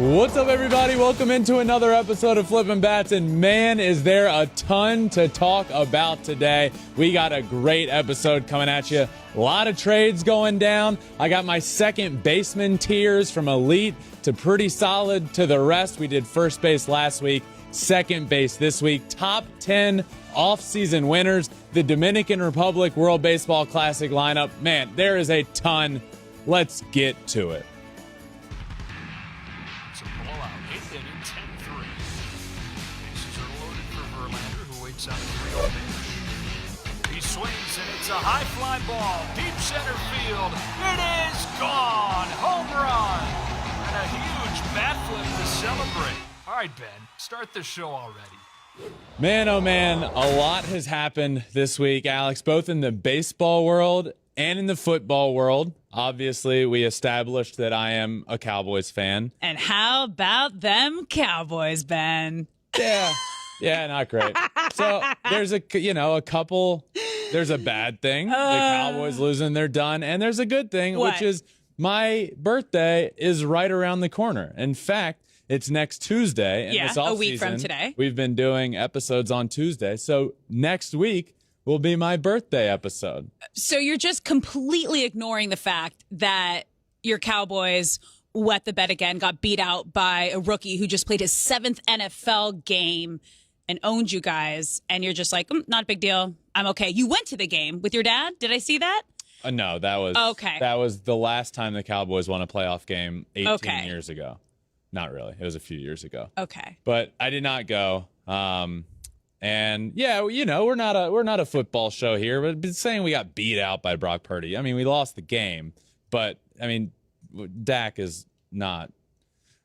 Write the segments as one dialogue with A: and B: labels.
A: What's up, everybody? Welcome into another episode of Flippin Bats, and man, is there a ton to talk about today. We got a great episode coming at you. A lot of trades going down. I got my second baseman tiers from elite to pretty solid to the rest. We did first base last week, second base this week. Top 10 off-season winners, the Dominican Republic World Baseball Classic lineup. Man, there is a ton. Let's get to it.
B: It's a blowout. 8th inning, 10-3. Bases are loaded for Verlander, who waits on the 3-0 pitch. He swings, and it's a high fly ball. Deep center field. It is gone. Home run. And a huge bat flip to celebrate. All right, Ben, start the show already.
A: Man, oh man, a lot has happened this week, Alex, both in the baseball world and in the football world. Obviously, we established that I am a Cowboys fan.
C: And how about them Cowboys, Ben?
A: Yeah, not great. So there's a couple, there's a bad thing. The Cowboys losing, they're done. And there's a good thing, which is my birthday is right around the corner. In fact, it's next Tuesday. And this
C: a week from today.
A: We've been doing episodes on Tuesday. So next week will be my birthday episode.
C: So you're just completely ignoring the fact that your Cowboys wet the bed again, got beat out by a rookie who just played his 7th NFL game and owned you guys. And you're just like, not a big deal. I'm okay. You went to the game with your dad. Did I see that?
A: No, that was the last time the Cowboys won a playoff game 18 years ago. Not really. It was a few years ago.
C: Okay.
A: But I did not go. And yeah, we're not a football show here, but saying we got beat out by Brock Purdy. I mean, we lost the game, but I mean, Dak is not.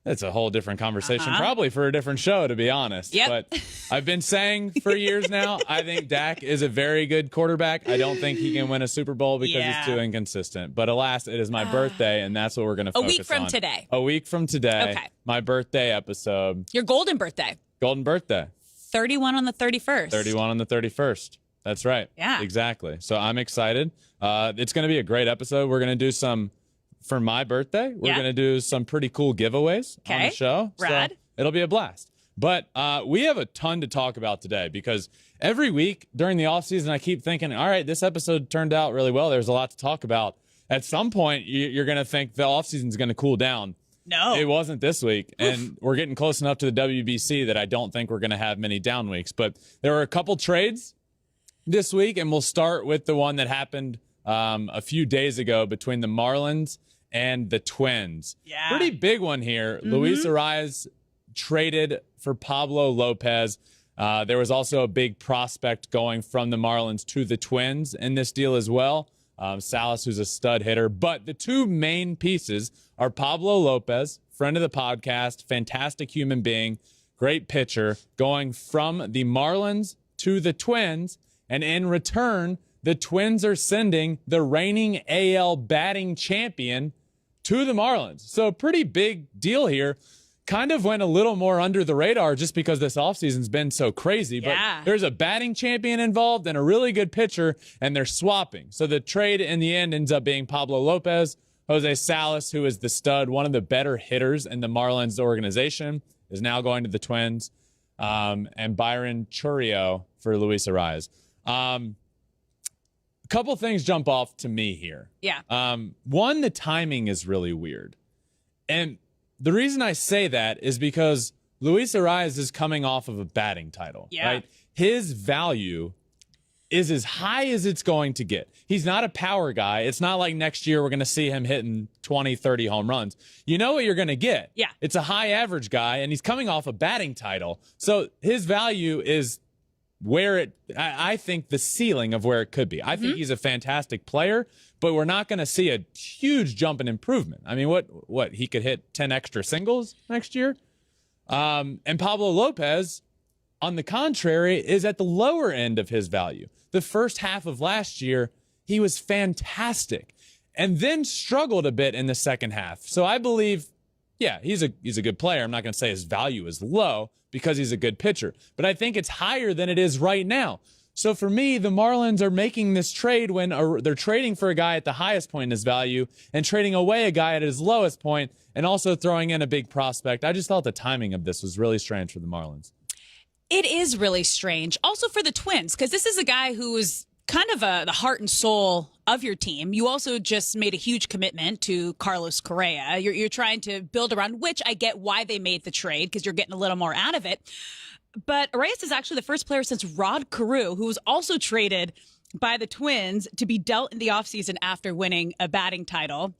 A: That's a whole different conversation, probably for a different show, to be honest.
C: Yep.
A: But I've been saying for years now, I think Dak is a very good quarterback. I don't think he can win a Super Bowl because he's too inconsistent. But alas, it is my birthday, and that's what we're going to focus on.
C: A week from today.
A: A week from today.
C: Okay.
A: My birthday episode.
C: Your golden birthday.
A: Golden birthday.
C: 31 on the 31st.
A: 31 on the 31st. That's right.
C: Yeah.
A: Exactly. So I'm excited. It's going to be a great episode. We're going to do some, for my birthday, we're going to do some pretty cool giveaways on the show.
C: Rad.
A: So it'll be a blast. But we have a ton to talk about today because every week during the offseason, I keep thinking, all right, this episode turned out really well. There's a lot to talk about. At some point, you're going to think the offseason is going to cool down.
C: No.
A: It wasn't this week, and we're getting close enough to the WBC that I don't think we're going to have many down weeks. But there were a couple trades this week, and we'll start with the one that happened a few days ago between the Marlins and the Twins.
C: Yeah.
A: Pretty big one here. Luis Ariz traded for Pablo Lopez. There was also a big prospect going from the Marlins to the Twins in this deal as well. Salas, who's a stud hitter. But the two main pieces are Pablo Lopez, friend of the podcast, fantastic human being, great pitcher, going from the Marlins to the Twins. And in return, the Twins are sending the reigning AL batting champion to the Marlins. So pretty big deal here. Kind of went a little more under the radar just because this offseason's been so crazy. But there's a batting champion involved and a really good pitcher, and they're swapping. So the trade in the end ends up being Pablo Lopez. Jose Salas, who is the stud, one of the better hitters in the Marlins organization, is now going to the Twins. And Byron Chourio for Luis Ariz. A couple things jump off to me here.
C: Yeah.
A: One, the timing is really weird. And the reason I say that is because Luis Ariz is coming off of a batting title, right? His value is as high as it's going to get. He's not a power guy. It's not like next year we're going to see him hitting 20, 30 home runs. You know what you're going to get.
C: Yeah.
A: It's a high average guy, and he's coming off a batting title. So his value is where I think the ceiling of where it could be. I think he's a fantastic player, but we're not going to see a huge jump in improvement. I mean, what he could hit 10 extra singles next year? And Pablo Lopez, on the contrary, is at the lower end of his value. The first half of last year, he was fantastic and then struggled a bit in the second half. So I believe, he's a good player. I'm not going to say his value is low because he's a good pitcher, but I think it's higher than it is right now. So for me, the Marlins are making this trade when they're trading for a guy at the highest point in his value and trading away a guy at his lowest point and also throwing in a big prospect. I just thought the timing of this was really strange for the Marlins.
C: It is really strange. Also for the Twins, because this is a guy who was kind of the heart and soul of your team. You also just made a huge commitment to Carlos Correa. You're trying to build around, which I get why they made the trade, because you're getting a little more out of it. But Arias is actually the first player since Rod Carew, who was also traded by the Twins, to be dealt in the offseason after winning a batting title.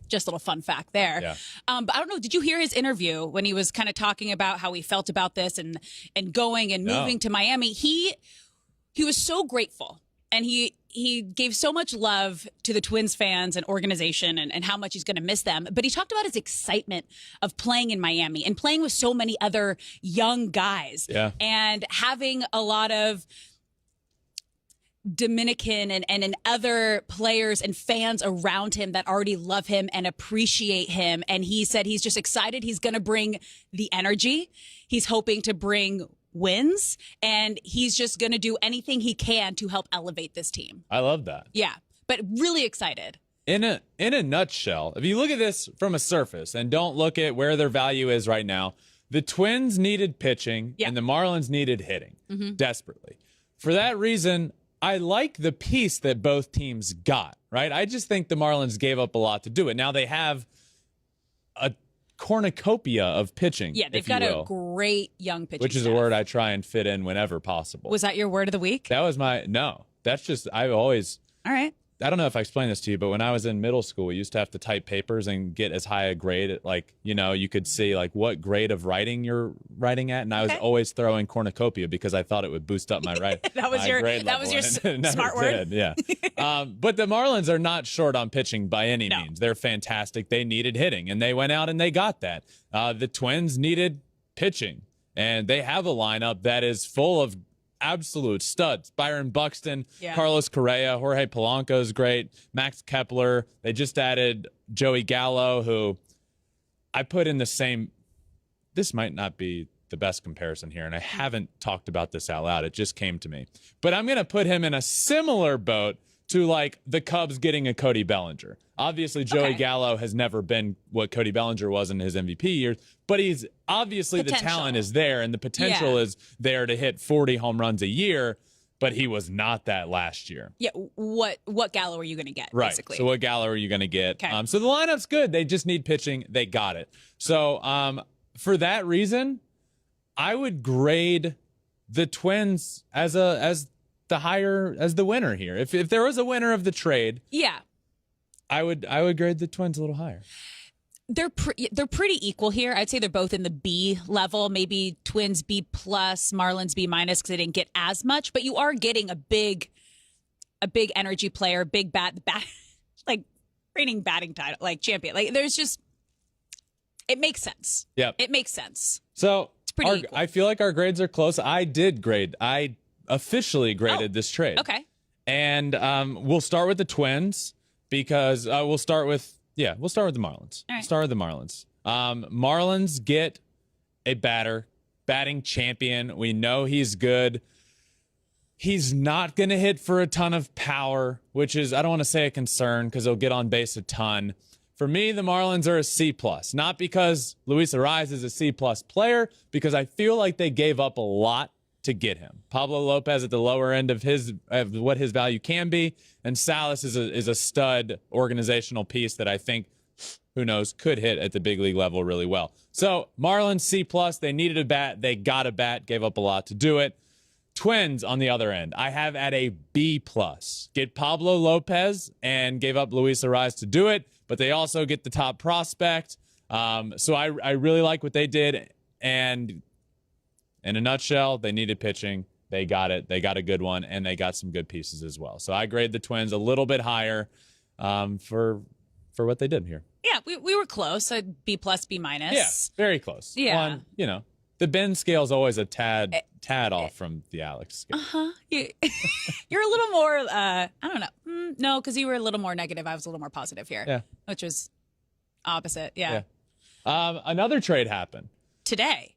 C: Just a little fun fact there.
A: Yeah.
C: But I don't know, did you hear his interview when he was kind of talking about how he felt about this and going and moving to Miami? He was so grateful, and he gave so much love to the Twins fans and organization and how much he's going to miss them. But he talked about his excitement of playing in Miami and playing with so many other young guys and having a lot of Dominican and other players and fans around him that already love him and appreciate him. And he said he's just excited. He's going to bring the energy. He's hoping to bring wins, and he's just going to do anything he can to help elevate this team.
A: I love that.
C: Yeah, but really excited.
A: In a nutshell, if you look at this from a surface and don't look at where their value is right now, the Twins needed pitching and the Marlins needed hitting desperately. For that reason, I like the piece that both teams got, right? I just think the Marlins gave up a lot to do it. Now they have a cornucopia of pitching.
C: Yeah, they've got a great young pitching
A: which is
C: staff.
A: a word I try and fit in whenever possible.
C: Was that your word of the week?
A: That was no. That's just, I've always,
C: all right.
A: I don't know if I explained this to you, but when I was in middle school, we used to have to type papers and get as high a grade. Like, you could see like what grade of writing you're writing at. And I was always throwing cornucopia because I thought it would boost up my writing.
C: That was your smart word.
A: Yeah. But the Marlins are not short on pitching by any means. They're fantastic. They needed hitting, and they went out and they got that. The Twins needed pitching, and they have a lineup that is full of absolute studs. Byron Buxton, Carlos Correa, Jorge Polanco is great, Max Kepler. They just added Joey Gallo, who I put in the same. This might not be the best comparison here, and I haven't talked about this out loud. It just came to me. But I'm going to put him in a similar boat to like the Cubs getting a Cody Bellinger. Obviously, Joey Gallo has never been what Cody Bellinger was in his MVP years, but he's obviously the talent is there and the potential is there to hit 40 home runs a year, but he was not that last year.
C: Yeah, what Gallo are you going to get,
A: right.
C: basically?
A: So what Gallo are you going to get?
C: Okay.
A: So the lineup's good. They just need pitching. They got it. So for that reason, I would grade the Twins as the winner here. If there was a winner of the trade, I would grade the Twins a little higher.
C: They're pretty equal here. I'd say they're both in the B level, maybe Twins B plus, Marlins B minus, because they didn't get as much. But you are getting a big energy player, big bat like reigning batting title, like champion. Like there's just, it makes sense.
A: Yeah,
C: it makes sense.
A: So
C: it's pretty equal.
A: I feel like our grades are close. I officially graded this trade.
C: Okay.
A: And we'll start with the Twins because we'll start with the Marlins.
C: All right.
A: Start with the Marlins. Marlins get a batting champion. We know he's good. He's not going to hit for a ton of power, which is, I don't want to say a concern because he'll get on base a ton. For me, the Marlins are a C+. Not because Luis Arias is a C+ player, because I feel like they gave up a lot to get him. Pablo Lopez at the lower end of what his value can be, and Salas is a stud organizational piece that I think, who knows, could hit at the big league level really well. So Marlins C+, they needed a bat, they got a bat, gave up a lot to do it. Twins on the other end, I have at a B+. Get Pablo Lopez and gave up Luis Arias to do it, but they also get the top prospect. So I really like what they did, and in a nutshell, they needed pitching. They got it. They got a good one, and they got some good pieces as well. So I grade the Twins a little bit higher for what they did here.
C: Yeah, we were close. A B+, B-.
A: Yeah, very close.
C: Yeah.
A: The Ben scale's always a tad off from the Alex scale.
C: You're a little more, I don't know. No, because you were a little more negative. I was a little more positive here.
A: Yeah.
C: Which was opposite. Yeah.
A: Another trade happened.
C: Today,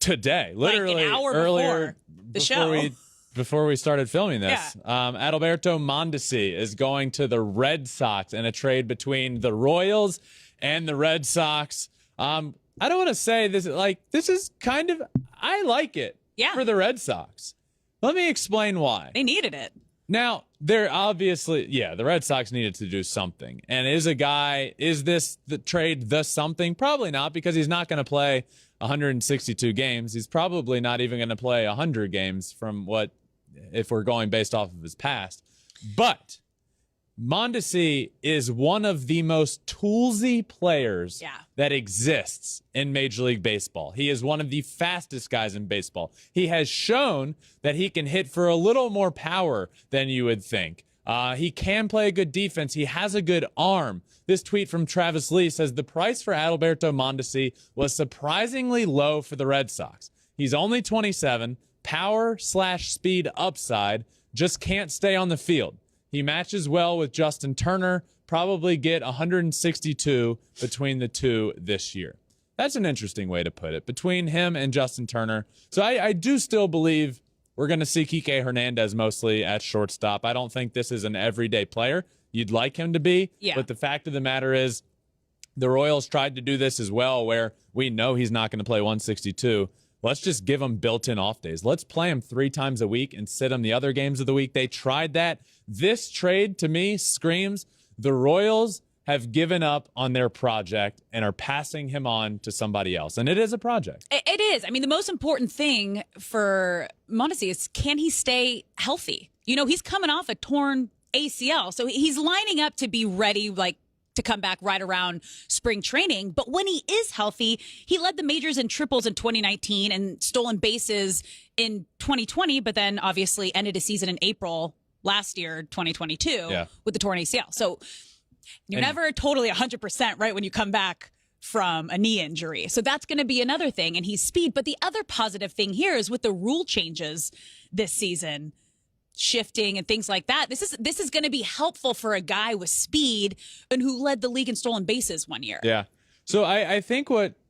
A: literally
C: like an hour
A: earlier
C: before the show.
A: before we started filming this. Adalberto Mondesi is going to the Red Sox in a trade between the Royals and the Red Sox. I don't want to say this, this is kind of, I like it for the Red Sox. Let me explain why.
C: They needed it.
A: Now, they're obviously, the Red Sox needed to do something. And is this the trade the something? Probably not, because he's not going to play 162 games. He's probably not even going to play 100 games if we're going based off of his past. But Mondesi is one of the most toolsy players that exists in Major League Baseball. He is one of the fastest guys in baseball. He has shown that he can hit for a little more power than you would think. He can play a good defense. He has a good arm. This tweet from Travis Lee says the price for Adalberto Mondesi was surprisingly low for the Red Sox. He's only 27, power/speed upside, just can't stay on the field. He matches well with Justin Turner, probably get 162 between the two this year. That's an interesting way to put it, between him and Justin Turner. So I do still believe we're going to see Kike Hernandez mostly at shortstop. I don't think this is an everyday player. You'd like him to be, but the fact of the matter is the Royals tried to do this as well, where we know he's not going to play 162. Let's just give him built-in off days. Let's play him 3 times a week and sit him the other games of the week. They tried that. This trade, to me, screams the Royals have given up on their project and are passing him on to somebody else. And it is a project.
C: It is. I mean, the most important thing for Mondesi is, can he stay healthy? You know, he's coming off a torn ACL, so he's lining up to be ready, to come back right around spring training. But when he is healthy, he led the majors in triples in 2019 and stolen bases in 2020, but then obviously ended his season in April last year, 2022, with the torn ACL. So you're never totally 100% right when you come back from a knee injury. So that's going to be another thing. And he's speed. But the other positive thing here is with the rule changes this season, shifting and things like that, this is going to be helpful for a guy with speed and who led the league in stolen bases one year.
A: Yeah. So I think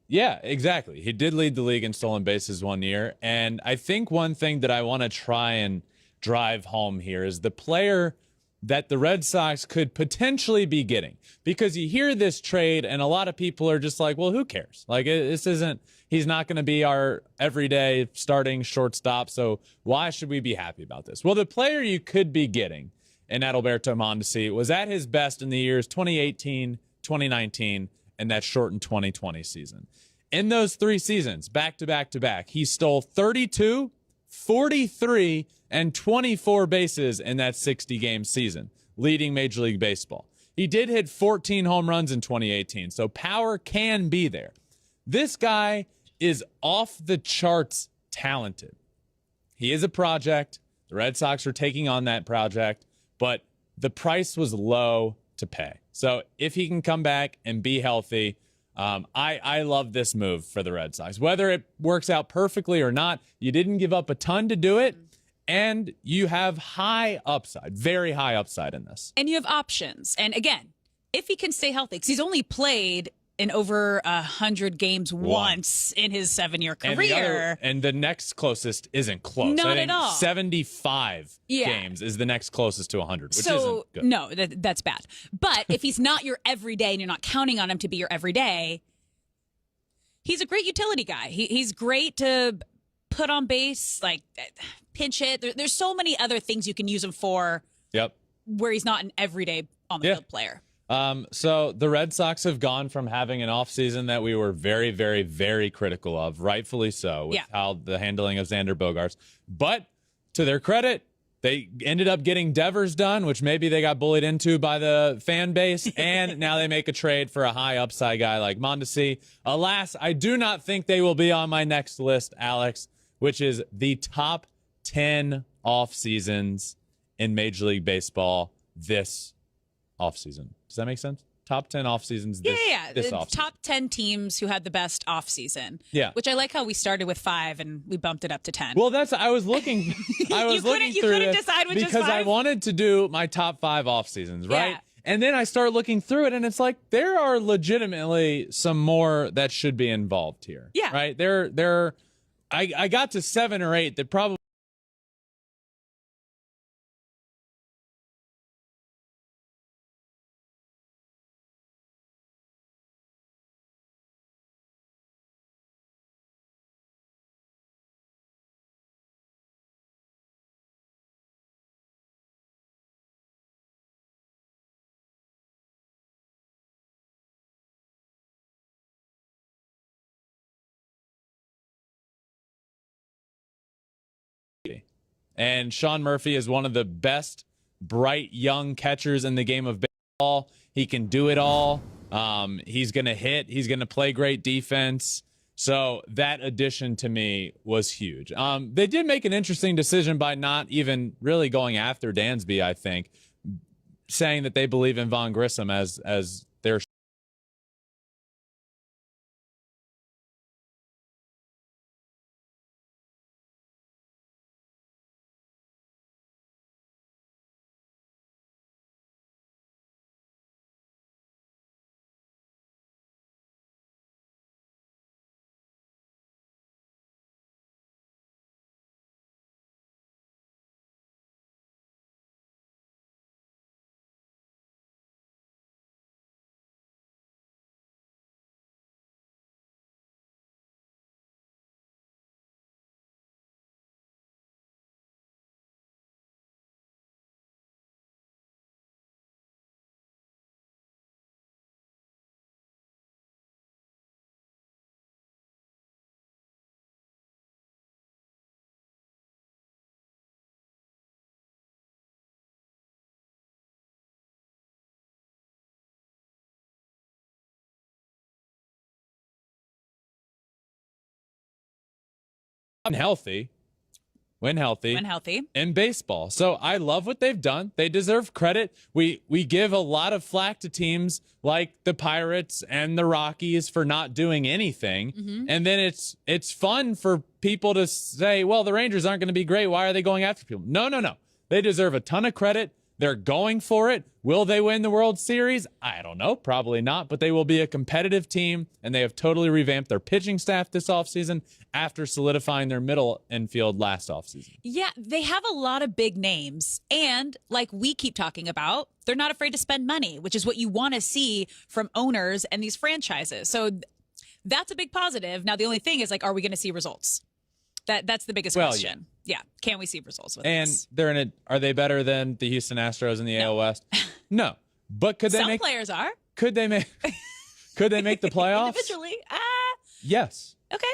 A: exactly. He did lead the league in stolen bases one year. And I think one thing that I want to try and drive home here is the player that the Red Sox could potentially be getting, because you hear this trade and a lot of people are just like, well, who cares? He's not going to be our everyday starting shortstop. So why should we be happy about this? Well, the player you could be getting in Adalberto Mondesi was at his best in the years 2018, 2019, and that shortened 2020 season. In those 3 seasons, back to back to back, he stole 32, 43, and 24 bases in that 60-game season, leading Major League Baseball. He did hit 14 home runs in 2018, so power can be there. This guy is off the charts talented. He is a project. The Red Sox are taking on that project, but the price was low to pay. So if he can come back and be healthy, I love this move for the Red Sox. Whether it works out perfectly or not, you didn't give up a ton to do it, and you have high upside, very high upside in this.
C: And you have options. And again, if he can stay healthy, because he's only played in over 100 games once in his 7-year career.
A: And the next closest isn't close.
C: Not at all.
A: 75 games is the next closest to 100, which isn't good.
C: No, that's bad. But if he's not your everyday and you're not counting on him to be your everyday, he's a great utility guy. He's great to put on base, pinch hit. There's so many other things you can use him for.
A: Yep.
C: Where he's not an everyday on the field player.
A: So the Red Sox have gone from having an offseason that we were very, very, very critical of, rightfully so, with how the handling of Xander Bogaerts. But to their credit, they ended up getting Devers done, which maybe they got bullied into by the fan base, and now they make a trade for a high upside guy like Mondesi. Alas, I do not think they will be on my next list, Alex, which is the top 10 off seasons in Major League Baseball this offseason. Does that make sense? Top 10 off seasons this offseason.
C: Top 10 teams who had the best off season.
A: Yeah.
C: Which I like how we started with 5 and we bumped it up to 10.
A: Well, I was looking
C: you couldn't decide with just 5?
A: Because I wanted to do my top 5 off seasons, right?
C: Yeah.
A: And then I start looking through it and it's like there are legitimately some more that should be involved here.
C: Yeah.
A: Right? I got to 7 or 8 that probably And Sean Murphy is one of the best, bright, young catchers in the game of baseball. He can do it all. He's going to hit. He's going to play great defense. So that addition to me was huge. They did make an interesting decision by not even really going after Dansby, I think, saying that they believe in Von Grissom as their healthy, when healthy in baseball. So I love what they've done. They deserve credit. We give a lot of flack to teams like the Pirates and the Rockies for not doing anything. And then it's fun for people to say, well, the Rangers aren't going to be great. Why are they going after people? No. They deserve a ton of credit. They're going for it. Will they win the World Series? I don't know. Probably not, but they will be a competitive team, and they have totally revamped their pitching staff this offseason after solidifying their middle infield last offseason.
C: Yeah, they have a lot of big names, and like we keep talking about, they're not afraid to spend money, which is what you want to see from owners and these franchises. So that's a big positive. Now, the only thing is, like, are we going to see results? That's the biggest question. Yeah. Can we see results with this?
A: And are they better than the Houston Astros in the AL West? No. But could they
C: Some players are.
A: Could they make the playoffs?
C: Individually?
A: Yes.
C: Okay.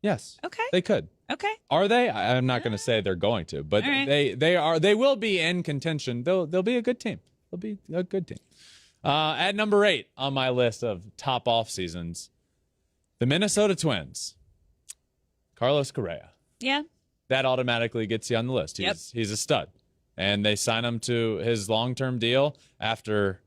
A: Yes.
C: Okay.
A: They could.
C: Okay.
A: Are they? I'm not going to say they're going to, but right. They will be in contention. They'll be a good team. They'll be a good team. At number 8 on my list of top off seasons, the Minnesota Twins. Carlos Correa. Yeah. That automatically gets you on the list. He's a stud. And they sign him to his long-term deal after,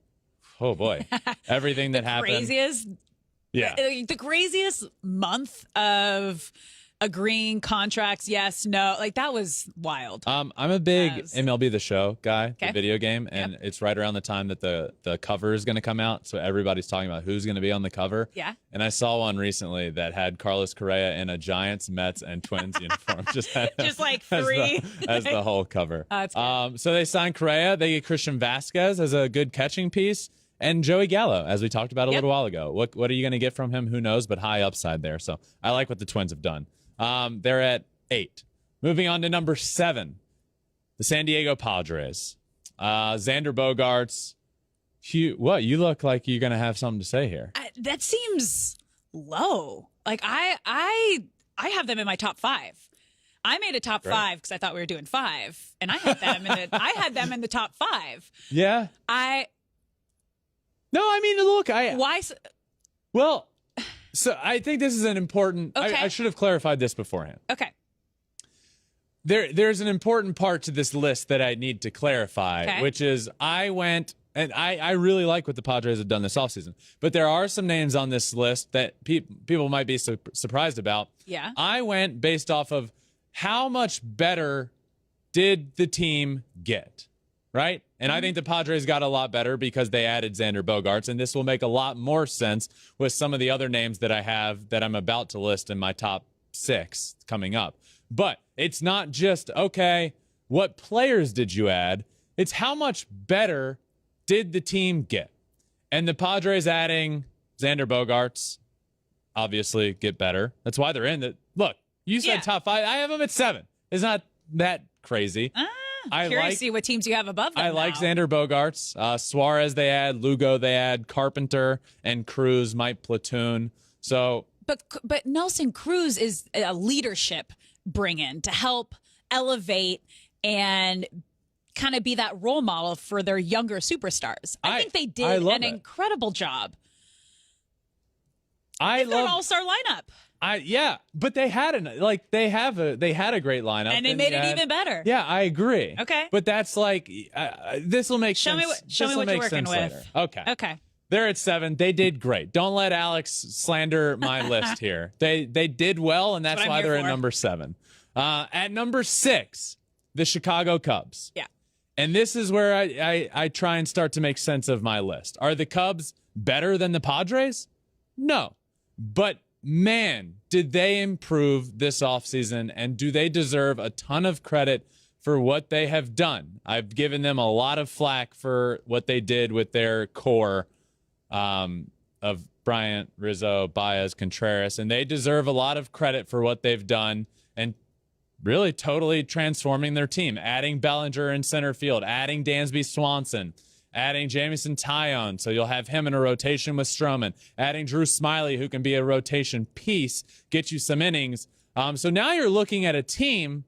A: oh boy, everything that happened. The craziest month of agreeing contracts, yes, no. Like, that was wild. I'm a big MLB The Show guy, the video game, and it's right around the time that the cover is going to come out, so everybody's talking about who's going to be on the cover. Yeah. And I saw one recently that had Carlos Correa in a Giants, Mets, and Twins uniform. Just
C: like three.
A: As the whole cover.
C: Oh, that's good.
A: So they signed Correa. They get Christian Vasquez as a good catching piece. And Joey Gallo, as we talked about a little while ago. What are you going to get from him? Who knows? But high upside there. So I like what the Twins have done. They're at 8. Moving on to number 7, the San Diego Padres. Xander Bogaerts. What? You look like you're going to have something to say here.
C: That seems low. Like, I have them in my top 5. I made a top 5 because I thought we were doing 5, and I had them in the top 5.
A: Yeah. No, I mean, look,
C: why?
A: Well, so I think this is an important. Okay. I should have clarified this beforehand.
C: Okay.
A: There's an important part to this list that I need to clarify, which is I went and I really like what the Padres have done this offseason, but there are some names on this list that people might be surprised about. Yeah. I went based off of how much better did the team get, right? And I think the Padres got a lot better because they added Xander Bogaerts, and this will make a lot more sense with some of the other names that I have that I'm about to list in my top 6 coming up. But it's not just, okay, what players did you add? It's how much better did the team get? And the Padres adding Xander Bogaerts obviously get better. That's why they're in the look. You said top 5. I have them at 7. It's not that crazy.
C: Curious to see what teams you have above them.
A: I like Xander Bogaerts. Suarez they add, Lugo they add, Carpenter and Cruz might platoon. So,
C: but Nelson Cruz is a leadership bring in to help elevate and kind of be that role model for their younger superstars. I think they did an incredible job. They're an all-star lineup.
A: Yeah, but they had they had a great lineup,
C: and they made it even better.
A: Yeah, I agree.
C: Okay,
A: but that's like this will make sense.
C: Show me what you're working with.
A: Later. Okay. They're at 7. They did great. Don't let Alex slander my list here. They did well, and that's why they're at number 7. At number 6, the Chicago Cubs.
C: Yeah.
A: And this is where I try and start to make sense of my list. Are the Cubs better than the Padres? No. But, man, did they improve this offseason, and do they deserve a ton of credit for what they have done? I've given them a lot of flack for what they did with their core of Bryant, Rizzo, Baez, Contreras, and they deserve a lot of credit for what they've done and really totally transforming their team, adding Bellinger in center field, adding Dansby Swanson, adding Jamison Tyone, so you'll have him in a rotation with Stroman, adding Drew Smyly, who can be a rotation piece, get you some innings. So now you're looking at a team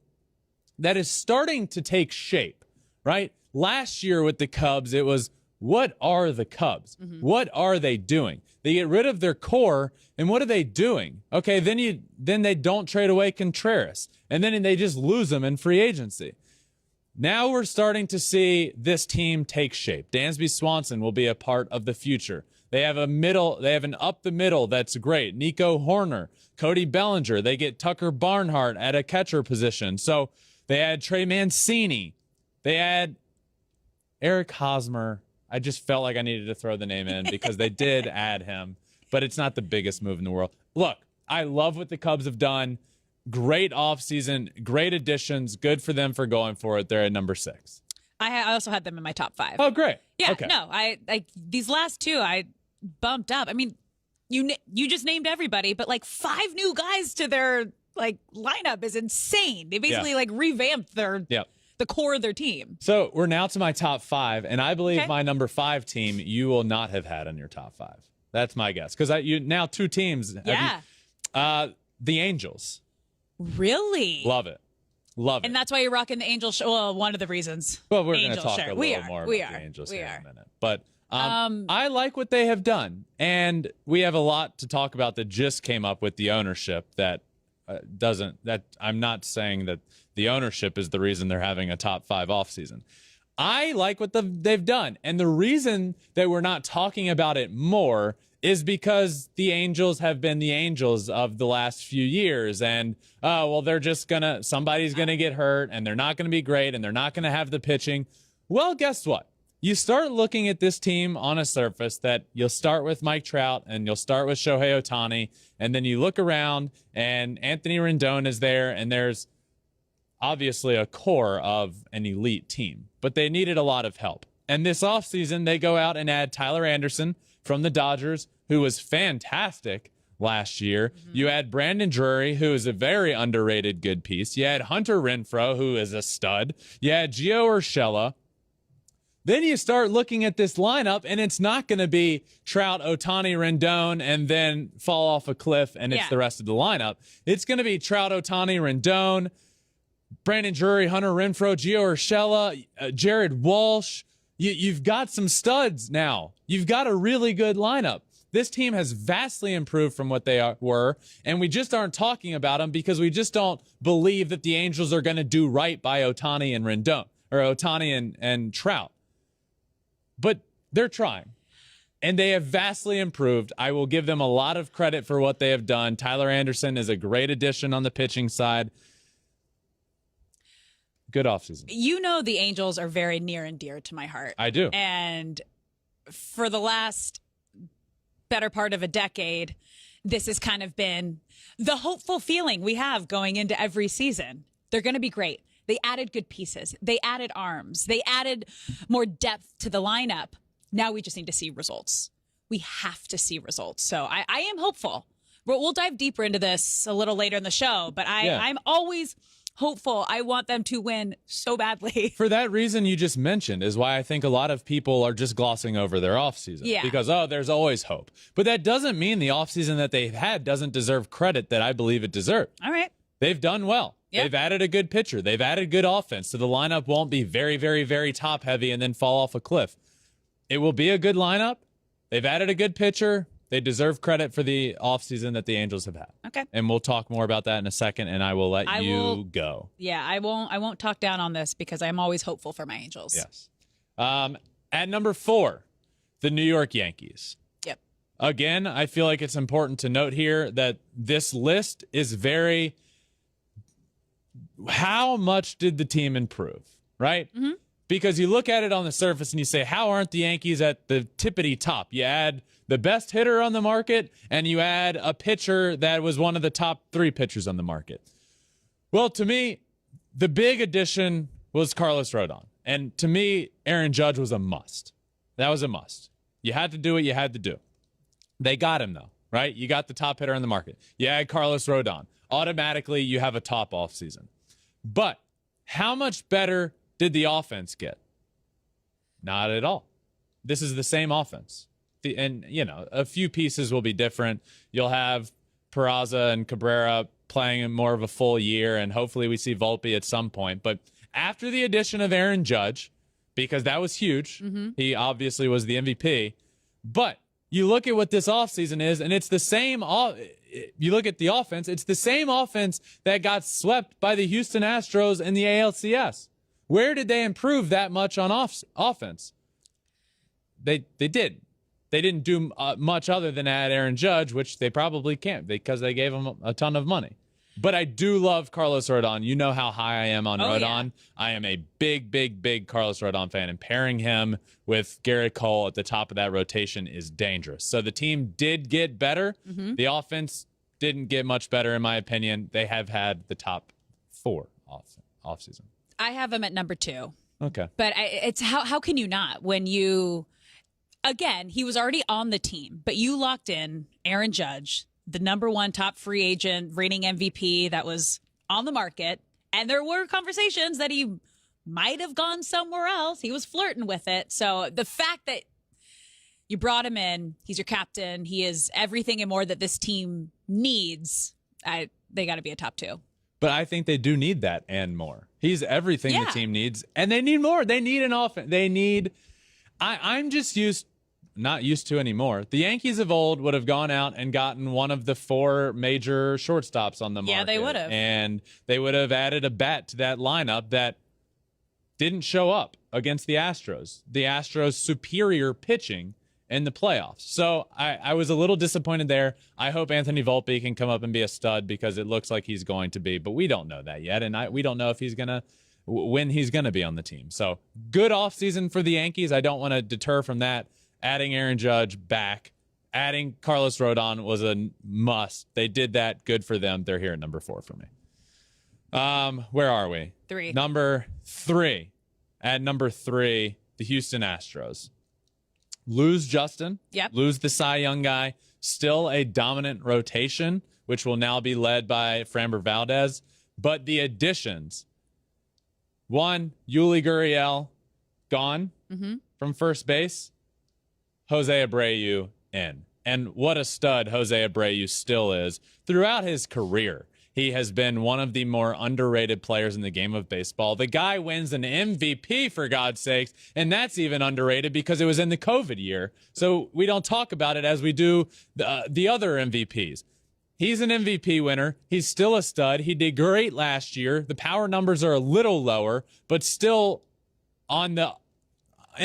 A: that is starting to take shape, right? Last year with the Cubs, it was, what are the Cubs? Mm-hmm. What are they doing? They get rid of their core, and what are they doing? Okay, then they don't trade away Contreras, and then they just lose them in free agency. Now we're starting to see this team take shape. Dansby Swanson will be a part of the future. They have an up the middle that's great. Nico Horner, Cody Bellinger. They get Tucker Barnhart at a catcher position. So they add Trey Mancini. They add Eric Hosmer. I just felt like I needed to throw the name in because they did add him, but it's not the biggest move in the world. Look, I love what the Cubs have done. Great offseason, great additions. Good for them for going for it. They're at number 6.
C: I also had them in my top 5.
A: Oh, great.
C: Yeah,
A: okay.
C: No, I these last 2 I bumped up. I mean, you just named everybody, but like 5 new guys to their lineup is insane. They basically revamped their the core of their team. So
A: we're now to my top 5, and I believe my number 5 team you will not have had on your top 5. That's my guess, because you now 2 teams.
C: Yeah.
A: The Angels.
C: Really?
A: Love it.
C: And that's why you're rocking the Angel shirt. Well, one of the reasons.
A: Well, we're going to talk a little more about the Angels here in a minute. But I like what they have done. And we have a lot to talk about that just came up with the ownership that I'm not saying that the ownership is the reason they're having a top 5 offseason. I like what they've done. And the reason that we're not talking about it more is because the Angels have been the Angels of the last few years. And, somebody's going to get hurt, and they're not going to be great, and they're not going to have the pitching. Well, guess what? You start looking at this team on a surface that you'll start with Mike Trout, and you'll start with Shohei Ohtani, and then you look around, and Anthony Rendon is there, and there's obviously a core of an elite team. But they needed a lot of help. And this offseason, they go out and add Tyler Anderson from the Dodgers, who was fantastic last year. Mm-hmm. You add Brandon Drury, who is a very underrated good piece. You add Hunter Renfroe, who is a stud. You add Gio Urshela. Then you start looking at this lineup, and it's not going to be Trout, Ohtani, Rendon, and then fall off a cliff, and it's the rest of the lineup. It's going to be Trout, Ohtani, Rendon, Brandon Drury, Hunter Renfroe, Gio Urshela, Jared Walsh. You've got some studs now. You've got a really good lineup. This team has vastly improved from what they were, and we just aren't talking about them because we just don't believe that the Angels are going to do right by Ohtani and Rendon, or Ohtani and Trout. But they're trying, and they have vastly improved. I will give them a lot of credit for what they have done. Tyler Anderson is a great addition on the pitching side. Good offseason. You know the Angels are very near and dear to my heart. I do. And for the last better part of a decade, this has kind of been the hopeful feeling we have going into every season. They're going to be great. They added good pieces. They added arms. They added more depth to the lineup. Now we just need to see results. We have to see results. So I am hopeful. We'll dive deeper into this a little later in the show, but I'm always hopeful. I want them to win so badly. For that reason you just mentioned is why I think a lot of people are just glossing over their offseason. Yeah. Because, there's always hope. But that doesn't mean the offseason that they've had doesn't deserve credit that I believe it deserves. All right. they've done well.
C: Yep.
A: They've added a good pitcher. They've added good offense. So the lineup won't be very, very, very top heavy and then fall off a cliff. It will be a good lineup. They've added a good pitcher. They deserve credit for the offseason that the Angels have had.
C: Okay.
A: And we'll talk more about that in a second, and I will let you go.
C: Yeah, I won't talk down on this because I'm always hopeful for my Angels.
A: Yes. At number 4, the New York Yankees.
C: Yep.
A: Again, I feel like it's important to note here that this list is very, how much did the team improve, right? Mm-hmm. Because you look at it on the surface and you say, how aren't the Yankees at the tippity top? You add the best hitter on the market and you add a pitcher that was one of the top 3 pitchers on the market. Well, to me, the big addition was Carlos Rodon. And to me, Aaron Judge was a must. That was a must. You had to do what you had to do. They got him, though, right? You got the top hitter on the market. You add Carlos Rodon. Automatically, you have a top offseason. But how much better did the offense get? Not at all. This is the same offense. And, a few pieces will be different. You'll have Peraza and Cabrera playing more of a full year, and hopefully we see Volpe at some point. But after the addition of Aaron Judge, because that was huge, he obviously was the MVP. But you look at what this offseason is, and it's the same. You look at the offense, it's the same offense that got swept by the Houston Astros in the ALCS. Where did they improve that much on offense? They did. They didn't do much other than add Aaron Judge, which they probably can't because they gave him a ton of money. But I do love Carlos Rodon. You know how high I am on Rodon. Yeah. I am a big, big, big Carlos Rodon fan, and pairing him with Garrett Cole at the top of that rotation is dangerous. So the team did get better. Mm-hmm. The offense didn't get much better, in my opinion. They have had the top 4 offseason.
C: I have him at number 2.
A: Okay.
C: But it's how can you not when you... Again, he was already on the team, but you locked in Aaron Judge, the number 1 top free agent, reigning MVP that was on the market. And there were conversations that he might have gone somewhere else. He was flirting with it. So the fact that you brought him in, he's your captain, he is everything and more that this team needs, they got to be a top 2.
A: But I think they do need that and more. He's everything the team needs, and they need more. They need an offense. They need... I'm just not used to anymore. The Yankees of old would have gone out and gotten one of the 4 major shortstops on the market.
C: Yeah, they would have.
A: And they would have added a bat to that lineup that didn't show up against the Astros. The Astros' superior pitching in the playoffs. So I was a little disappointed there. I hope Anthony Volpe can come up and be a stud because it looks like he's going to be, but we don't know that yet. And we don't know if he's going to when he's going to be on the team. So good offseason for the Yankees. I don't want to deter from that. Adding Aaron Judge back, adding Carlos Rodon was a must. They did that. Good for them. They're here at number 4 for me. Where are we?
C: 3.
A: Number 3. At number 3, the Houston Astros. Lose Justin.
C: Yep.
A: Lose the Cy Young guy. Still a dominant rotation, which will now be led by Framber Valdez. But the additions... 1, Yuli Gurriel, gone from first base. Jose Abreu in. And what a stud Jose Abreu still is. Throughout his career, he has been one of the more underrated players in the game of baseball. The guy wins an MVP, for God's sakes, and that's even underrated because it was in the COVID year. So we don't talk about it as we do the other MVPs. He's an MVP winner. He's still a stud. He did great last year. The power numbers are a little lower, but still in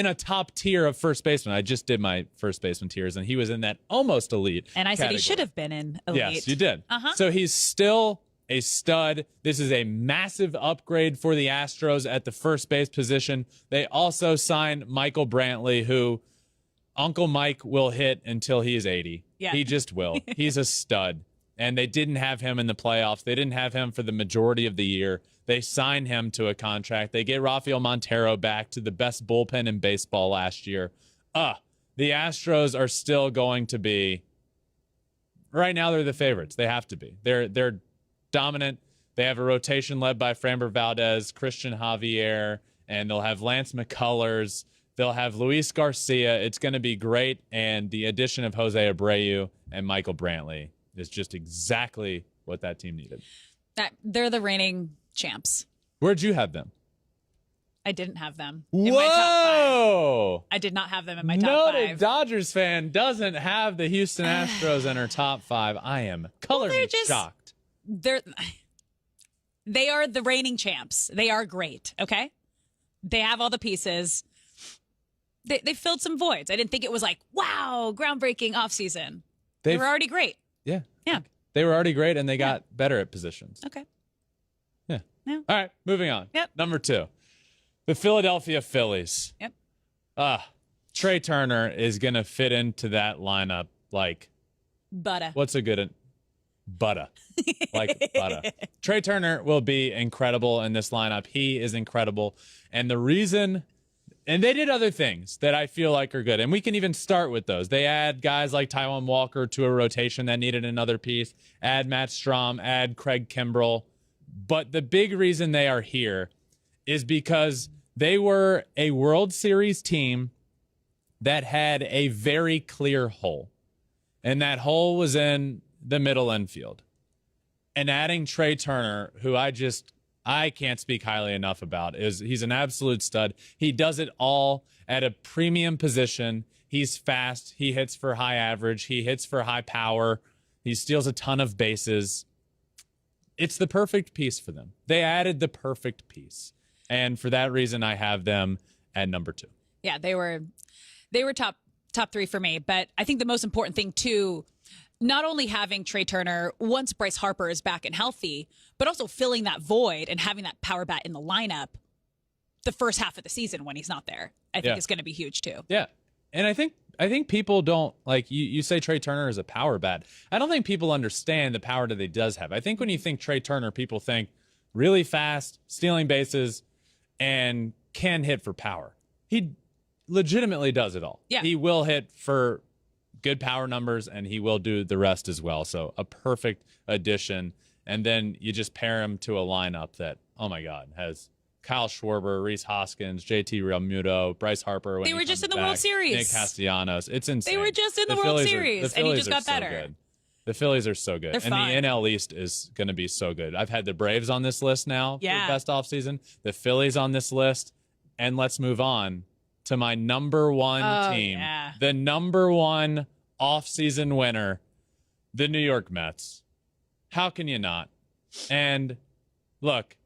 A: a top tier of first baseman. I just did my first baseman tiers, and he was in that almost elite
C: And I said
A: category.
C: he should have been in elite.
A: Yes, you did.
C: Uh-huh.
A: So he's still a stud. This is a massive upgrade for the Astros at the first base position. They also signed Michael Brantley, who Uncle Mike will hit until he is 80.
C: Yeah.
A: He just will. He's a stud. And they didn't have him in the playoffs. They didn't have him for the majority of the year. They signed him to a contract. They get Rafael Montero back to the best bullpen in baseball last year. The Astros are still going to be, right now they're the favorites. They have to be. They're dominant. They have a rotation led by Framber Valdez, Christian Javier, and they'll have Lance McCullers. They'll have Luis Garcia. It's going to be great. And the addition of Jose Abreu and Michael Brantley is just exactly what that team needed.
C: They're the reigning champs.
A: Where'd you have them?
C: I didn't have them in my top 5.
A: Whoa!
C: I did not have them in my top 5.
A: Noted Dodgers fan doesn't have the Houston Astros in her top 5. I am colorly shocked.
C: They are the reigning champs. They are great, okay? They have all the pieces. They filled some voids. I didn't think it was like, wow, groundbreaking offseason. They were already great.
A: Yeah.
C: Yeah.
A: They were already great, and they got better at positions.
C: Okay.
A: Yeah.
C: Yeah.
A: All right, moving on.
C: Yep.
A: Number 2, the Philadelphia Phillies.
C: Yep.
A: Trey Turner is going to fit into that lineup like...
C: Butter.
A: What's a good... Butter. Like butter. Trey Turner will be incredible in this lineup. He is incredible. And the reason... And they did other things that I feel like are good. And we can even start with those. They add guys like Taijuan Walker to a rotation that needed another piece. Add Matt Strahm. Add Craig Kimbrell. But the big reason they are here is because they were a World Series team that had a very clear hole. And that hole was in the middle infield. And adding Trey Turner, who I can't speak highly enough about, he's an absolute stud. He does it all at a premium position. He's fast. He hits for high average. He hits for high power. He steals a ton of bases. It's the perfect piece for them. They added the perfect piece. And for that reason, I have them at number 2.
C: Yeah, they were top 3 for me. But I think the most important thing, too, not only having Trey Turner once Bryce Harper is back and healthy, but also filling that void and having that power bat in the lineup the first half of the season when he's not there, I think is going to be huge too.
A: Yeah. And I think people don't, like, you say Trey Turner is a power bat. I don't think people understand the power that he does have. I think when you think Trey Turner, people think really fast, stealing bases, and can hit for power. He legitimately does it all. Yeah. He will hit for good power numbers, and he will do the rest as well. So a perfect addition. And then you just pair him to a lineup that, oh my God, has Kyle Schwarber, Rhys Hoskins, JT Realmuto, Bryce Harper.
C: They were just in the World Series.
A: Nick Castellanos. It's insane.
C: They were just in the World Series, and he just got better.
A: So good. The Phillies are so good.
C: They're fun.
A: And the NL East is going to be so good. I've had the Braves on this list now for best offseason, the Phillies on this list, and let's move on to my number 1 team. Yeah. The number 1 offseason winner, the New York Mets. How can you not? And look,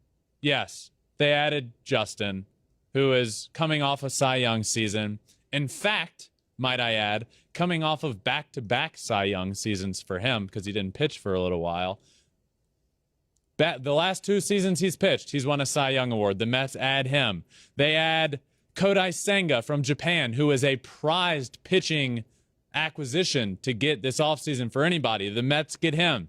A: yes, they added Justin, who is coming off a Cy Young season. In fact, might I add, coming off of back-to-back Cy Young seasons for him because he didn't pitch for a little while. The last 2 seasons he's pitched, he's won a Cy Young award. The Mets add him. They add Kodai Senga from Japan, who is a prized pitching acquisition to get this offseason for anybody. The Mets get him.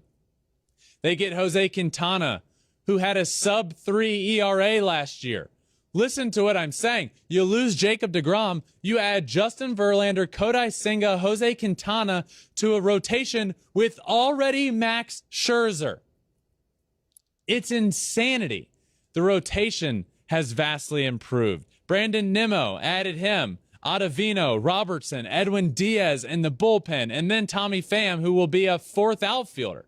A: They get Jose Quintana, who had a sub-3 ERA last year. Listen to what I'm saying. You lose Jacob deGrom. You add Justin Verlander, Kodai Senga, Jose Quintana to a rotation with already Max Scherzer. It's insanity. The rotation has vastly improved. Brandon Nimmo, added him. Ottavino, Robertson, Edwin Diaz in the bullpen, and then Tommy Pham, who will be a 4th outfielder.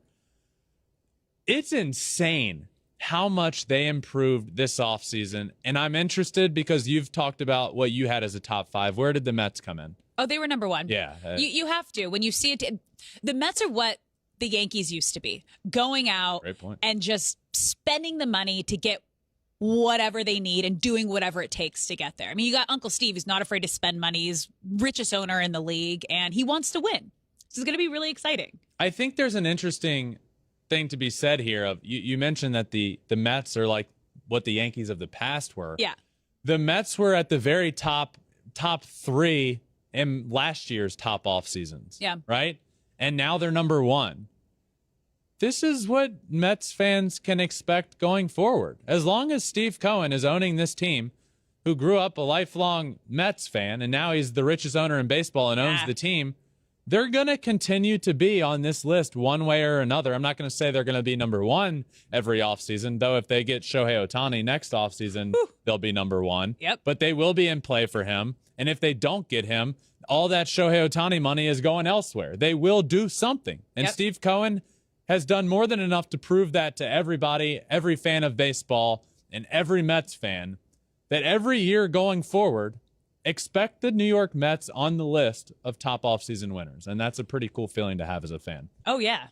A: It's insane how much they improved this offseason, and I'm interested because you've talked about what you had as a top 5. Where did the Mets come in?
C: Oh, they were number 1.
A: Yeah.
C: You have to. When you see it, the Mets are what the Yankees used to be, going out and just spending the money to get whatever they need and doing whatever it takes to get there. I mean, you got Uncle Steve, who's not afraid to spend money. He's richest owner in the league, and he wants to win. This is going to be really exciting.
A: I think there's an interesting thing to be said here. Of you mentioned that the Mets are like what the Yankees of the past were.
C: Yeah.
A: The Mets were at the very top 3 in last year's top off seasons.
C: Yeah.
A: Right? And now they're number 1. This is what Mets fans can expect going forward. As long as Steve Cohen is owning this team, who grew up a lifelong Mets fan, and now he's the richest owner in baseball and owns the team, they're going to continue to be on this list one way or another. I'm not going to say they're going to be number 1 every offseason, though if they get Shohei Ohtani next offseason, they'll be number 1.
C: Yep.
A: But they will be in play for him. And if they don't get him, all that Shohei Ohtani money is going elsewhere. They will do something. And Steve Cohen has done more than enough to prove that to everybody, every fan of baseball, and every Mets fan, that every year going forward, expect the New York Mets on the list of top offseason winners. And that's a pretty cool feeling to have as a fan.
C: Oh, yeah.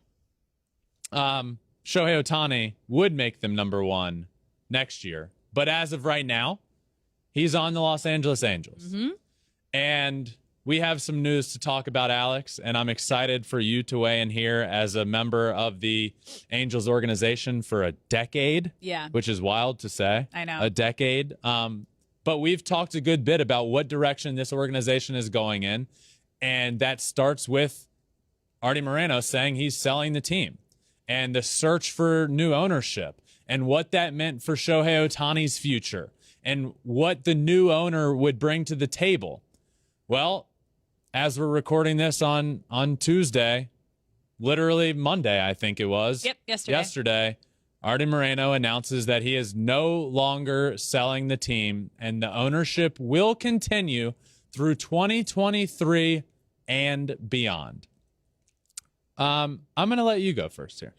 A: Shohei Ohtani would make them number one next year. But as of right now, he's on the Los Angeles Angels.
C: Mm-hmm.
A: And we have some news to talk about, Alex, and I'm excited for you to weigh in here as a member of the Angels organization for a decade.
C: Yeah.
A: Which is wild to say.
C: I know.
A: A decade. But we've talked a good bit about what direction this organization is going in, and that starts with Artie Moreno saying he's selling the team and the search for new ownership and what that meant for Shohei Ohtani's future and what the new owner would bring to the table. Well, as we're recording this on Tuesday, literally Monday, I think it was.
C: Yep, yesterday.
A: Artie Moreno announces that he is no longer selling the team and the ownership will continue through 2023 and beyond. I'm going to let you go first here.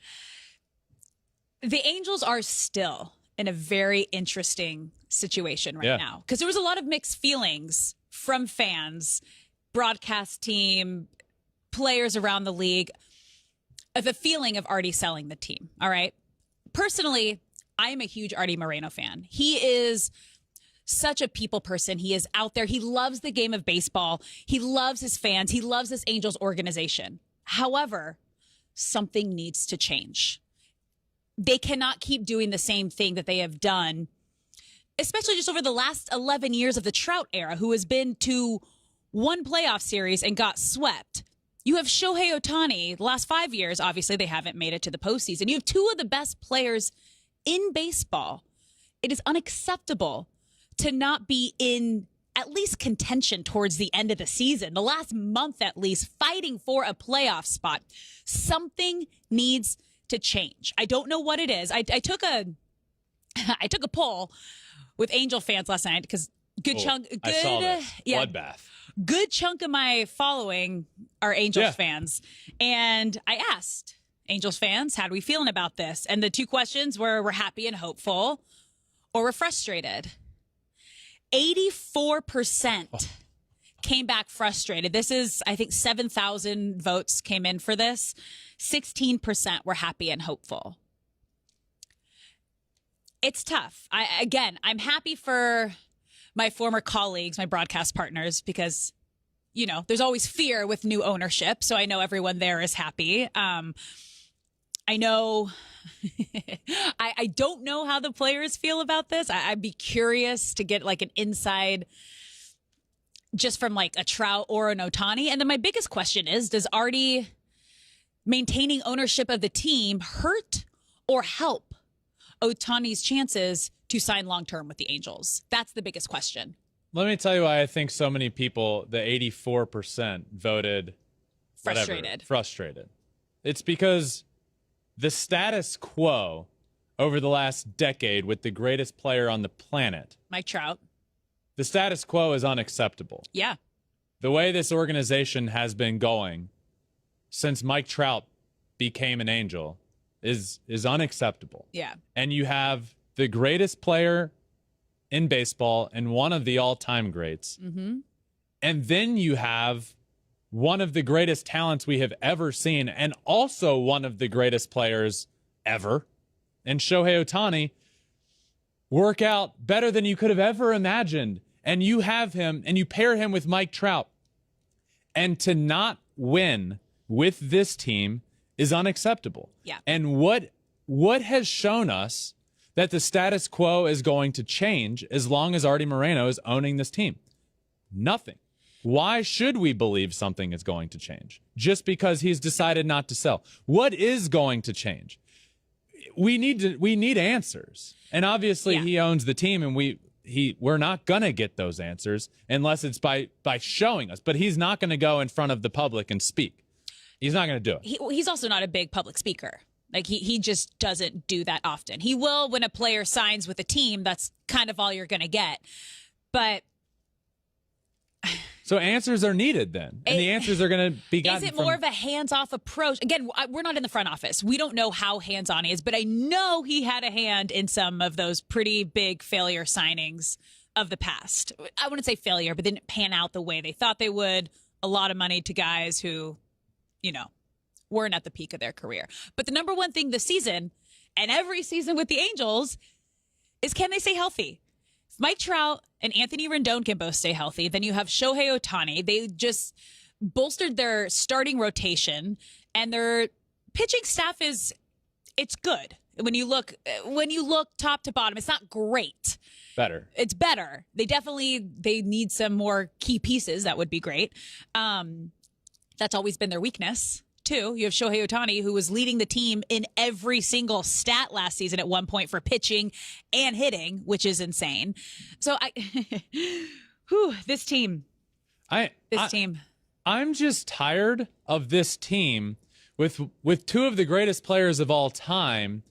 C: The Angels are still in a very interesting situation right now because there was a lot of mixed feelings from fans, broadcast team, players around the league, of the feeling of Artie selling the team. All right. Personally, I am a huge Artie Moreno fan. He is such a people person. He is out there. He loves the game of baseball. He loves his fans. He loves this Angels organization. However, something needs to change. They cannot keep doing the same thing that they have done, especially just over the last 11 years of the Trout era, who has been to one playoff series and got swept. You have Shohei Ohtani. The last 5 years, obviously, they haven't made it to the postseason. You have two of the best players in baseball. It is unacceptable to not be in at least contention towards the end of the season, the last month at least, fighting for a playoff spot. Something needs to change. I don't know what it is. I took a poll with Angel fans last night because I saw this. Bloodbath. Good chunk of my following are Angels fans. And I asked Angels fans, how are we feeling about this? And the two questions were, we're happy and hopeful, or we're frustrated. 84% came back frustrated. This is, I think, 7,000 votes came in for this. 16% were happy and hopeful. It's tough. I'm happy for my former colleagues, my broadcast partners, because, you know, there's always fear with new ownership. So I know everyone there is happy. I know I don't know how the players feel about this. I'd be curious to get like an inside just from like a Trout or an Ohtani. And then my biggest question is, does Artie maintaining ownership of the team hurt or help Ohtani's chances to sign long-term with the Angels? That's the biggest question.
A: Let me tell you why I think so many people, the 84%, voted frustrated. It's because the status quo over the last decade with the greatest player on the planet,
C: Mike Trout,
A: the status quo is unacceptable.
C: Yeah.
A: The way this organization has been going since Mike Trout became an Angel is unacceptable.
C: Yeah.
A: And you have the greatest player in baseball and one of the all-time greats.
C: Mm-hmm.
A: And then you have one of the greatest talents we have ever seen and also one of the greatest players ever, and Shohei Ohtani, work out better than you could have ever imagined. And you have him and you pair him with Mike Trout. And to not win with this team is unacceptable.
C: Yeah.
A: And what has shown us that the status quo is going to change as long as Artie Moreno is owning this team? Nothing. Why should we believe something is going to change just because he's decided not to sell? What is going to change? We need answers. And obviously he owns the team, and we're not going to get those answers unless it's by showing us. But he's not going to go in front of the public and speak. He's not going to do it.
C: He's also not a big public speaker. Like he just doesn't do that often. He will when a player signs with a team. That's kind of all you're going to get. But
A: So answers are needed then, and the answers are going to be gotten.
C: Is it more of a hands-off approach? Again, we're not in the front office. We don't know how hands-on he is, but I know he had a hand in some of those pretty big failure signings of the past. I wouldn't say failure, but didn't pan out the way they thought they would. A lot of money to guys who, weren't at the peak of their career. But the number one thing this season, and every season with the Angels, is can they stay healthy? If Mike Trout and Anthony Rendon can both stay healthy, then you have Shohei Ohtani. They just bolstered their starting rotation, and their pitching staff it's good. When you look top to bottom, it's not great.
A: Better.
C: It's better. They need some more key pieces. That would be great. That's always been their weakness. Too. You have Shohei Ohtani, who was leading the team in every single stat last season at one point for pitching and hitting, which is insane. So this team.
A: I'm just tired of this team with two of the greatest players of all time,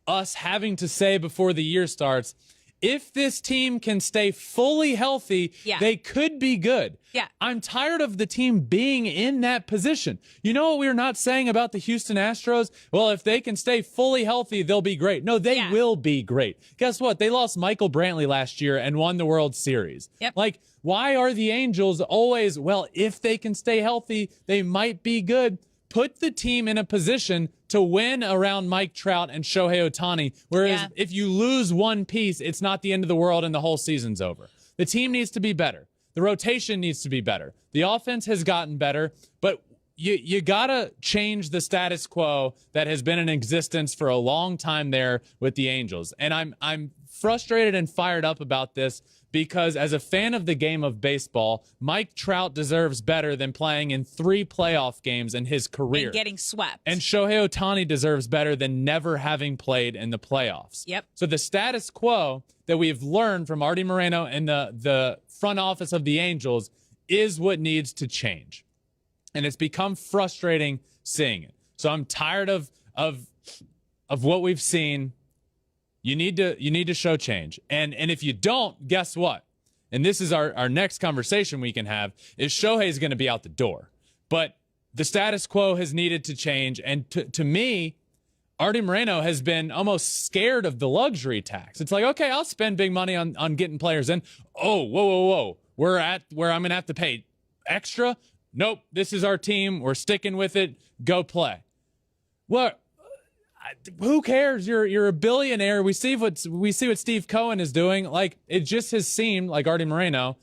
A: us having to say before the year starts, if this team can stay fully healthy, they could be good.
C: Yeah.
A: I'm tired of the team being in that position. You know what we're not saying about the Houston Astros? Well, if they can stay fully healthy, they'll be great. No, they will be great. Guess what? They lost Michael Brantley last year and won the World Series.
C: Yep.
A: Like, why are the Angels always, well, if they can stay healthy, they might be good? Put the team in a position to win around Mike Trout and Shohei Ohtani. Whereas if you lose one piece, it's not the end of the world and the whole season's over. The team needs to be better. The rotation needs to be better. The offense has gotten better, but you gotta change the status quo that has been in existence for a long time there with the Angels. And I'm frustrated and fired up about this because as a fan of the game of baseball, Mike Trout deserves better than playing in 3 playoff games in his career.
C: And getting swept.
A: And Shohei Ohtani deserves better than never having played in the playoffs.
C: Yep.
A: So the status quo that we've learned from Artie Moreno and the front office of the Angels is what needs to change. And it's become frustrating seeing it. So I'm tired of what we've seen. You need to show change. And if you don't, guess what? And this is our next conversation we can have, is Shohei's going to be out the door. But the status quo has needed to change. And to me, Artie Moreno has been almost scared of the luxury tax. It's like, okay, I'll spend big money on getting players in. Oh, whoa. We're at where I'm going to have to pay extra. Nope, this is our team. We're sticking with it. Go play. Well, who cares? You're a billionaire. We see what Steve Cohen is doing. Like, it just has seemed like Artie Moreno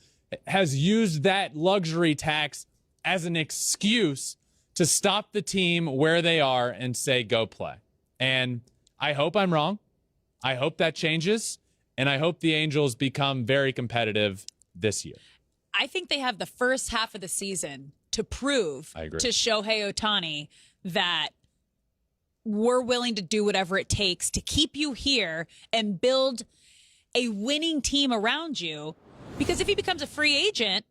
A: has used that luxury tax as an excuse to stop the team where they are and say, go play. And I hope I'm wrong. I hope that changes. And I hope the Angels become very competitive this year.
C: I think they have the first half of the season to prove to Shohei Ohtani that we're willing to do whatever it takes to keep you here and build a winning team around you. Because if he becomes a free agent,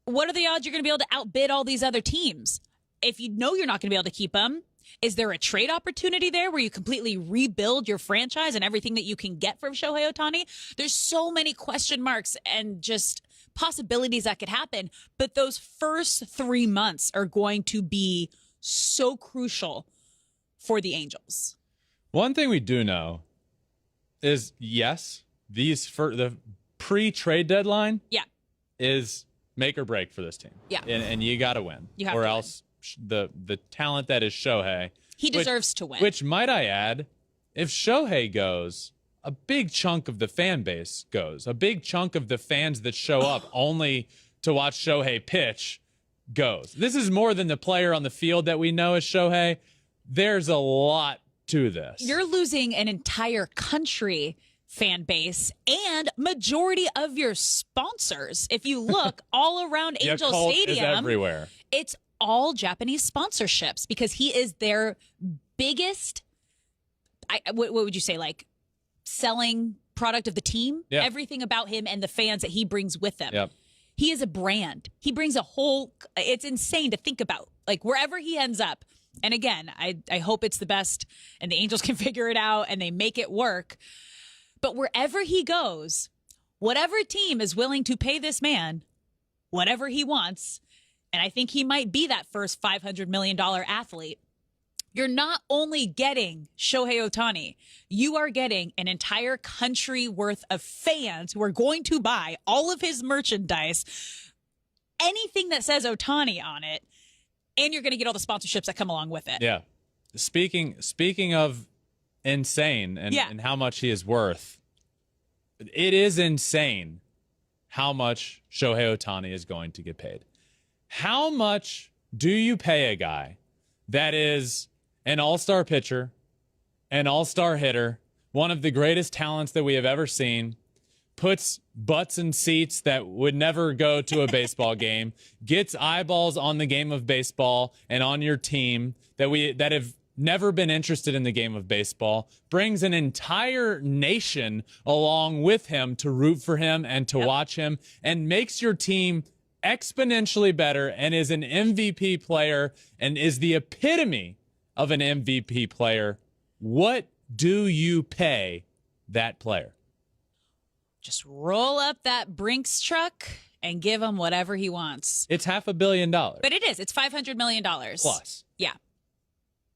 C: what are the odds you're going to be able to outbid all these other teams? If you know you're not going to be able to keep them, is there a trade opportunity there where you completely rebuild your franchise and everything that you can get from Shohei Ohtani? There's so many question marks and just possibilities that could happen. But those first 3 months are going to be so crucial for the Angels.
A: One thing we do know is, yes, the pre-trade deadline is make or break for this team.
C: Yeah.
A: And you got to win. Or else the talent that is Shohei.
C: He deserves to win.
A: Which, might I add, if Shohei goes, a big chunk of the fan base goes. A big chunk of the fans that show up only to watch Shohei pitch goes. This is more than the player on the field that we know as Shohei. There's a lot to this.
C: You're losing an entire country fan base and majority of your sponsors. If you look all around Angel Stadium,
A: is everywhere.
C: It's all Japanese sponsorships because he is their biggest, what would you say, like selling product of the team?
A: Yeah. Everything
C: about him and the fans that he brings with him.
A: Yep.
C: He is a brand. He brings a whole, it's insane to think about, like wherever he ends up. And again, I hope it's the best and the Angels can figure it out and they make it work. But wherever he goes, whatever team is willing to pay this man whatever he wants, and I think he might be that first $500 million athlete, you're not only getting Shohei Ohtani, you are getting an entire country worth of fans who are going to buy all of his merchandise, anything that says Ohtani on it, and you're going to get all the sponsorships that come along with it.
A: Yeah. Speaking of insane and how much he is worth, it is insane how much Shohei Ohtani is going to get paid. How much do you pay a guy that is an all-star pitcher, an all-star hitter, one of the greatest talents that we have ever seen, puts butts in seats that would never go to a baseball game, gets eyeballs on the game of baseball and on your team that have never been interested in the game of baseball, brings an entire nation along with him to root for him and to watch him, and makes your team exponentially better, and is an MVP player and is the epitome of an MVP player. What do you pay that player?
C: Just roll up that Brinks truck and give him whatever he wants.
A: It's $500 million.
C: But it is. It's $500 million.
A: Plus.
C: Yeah.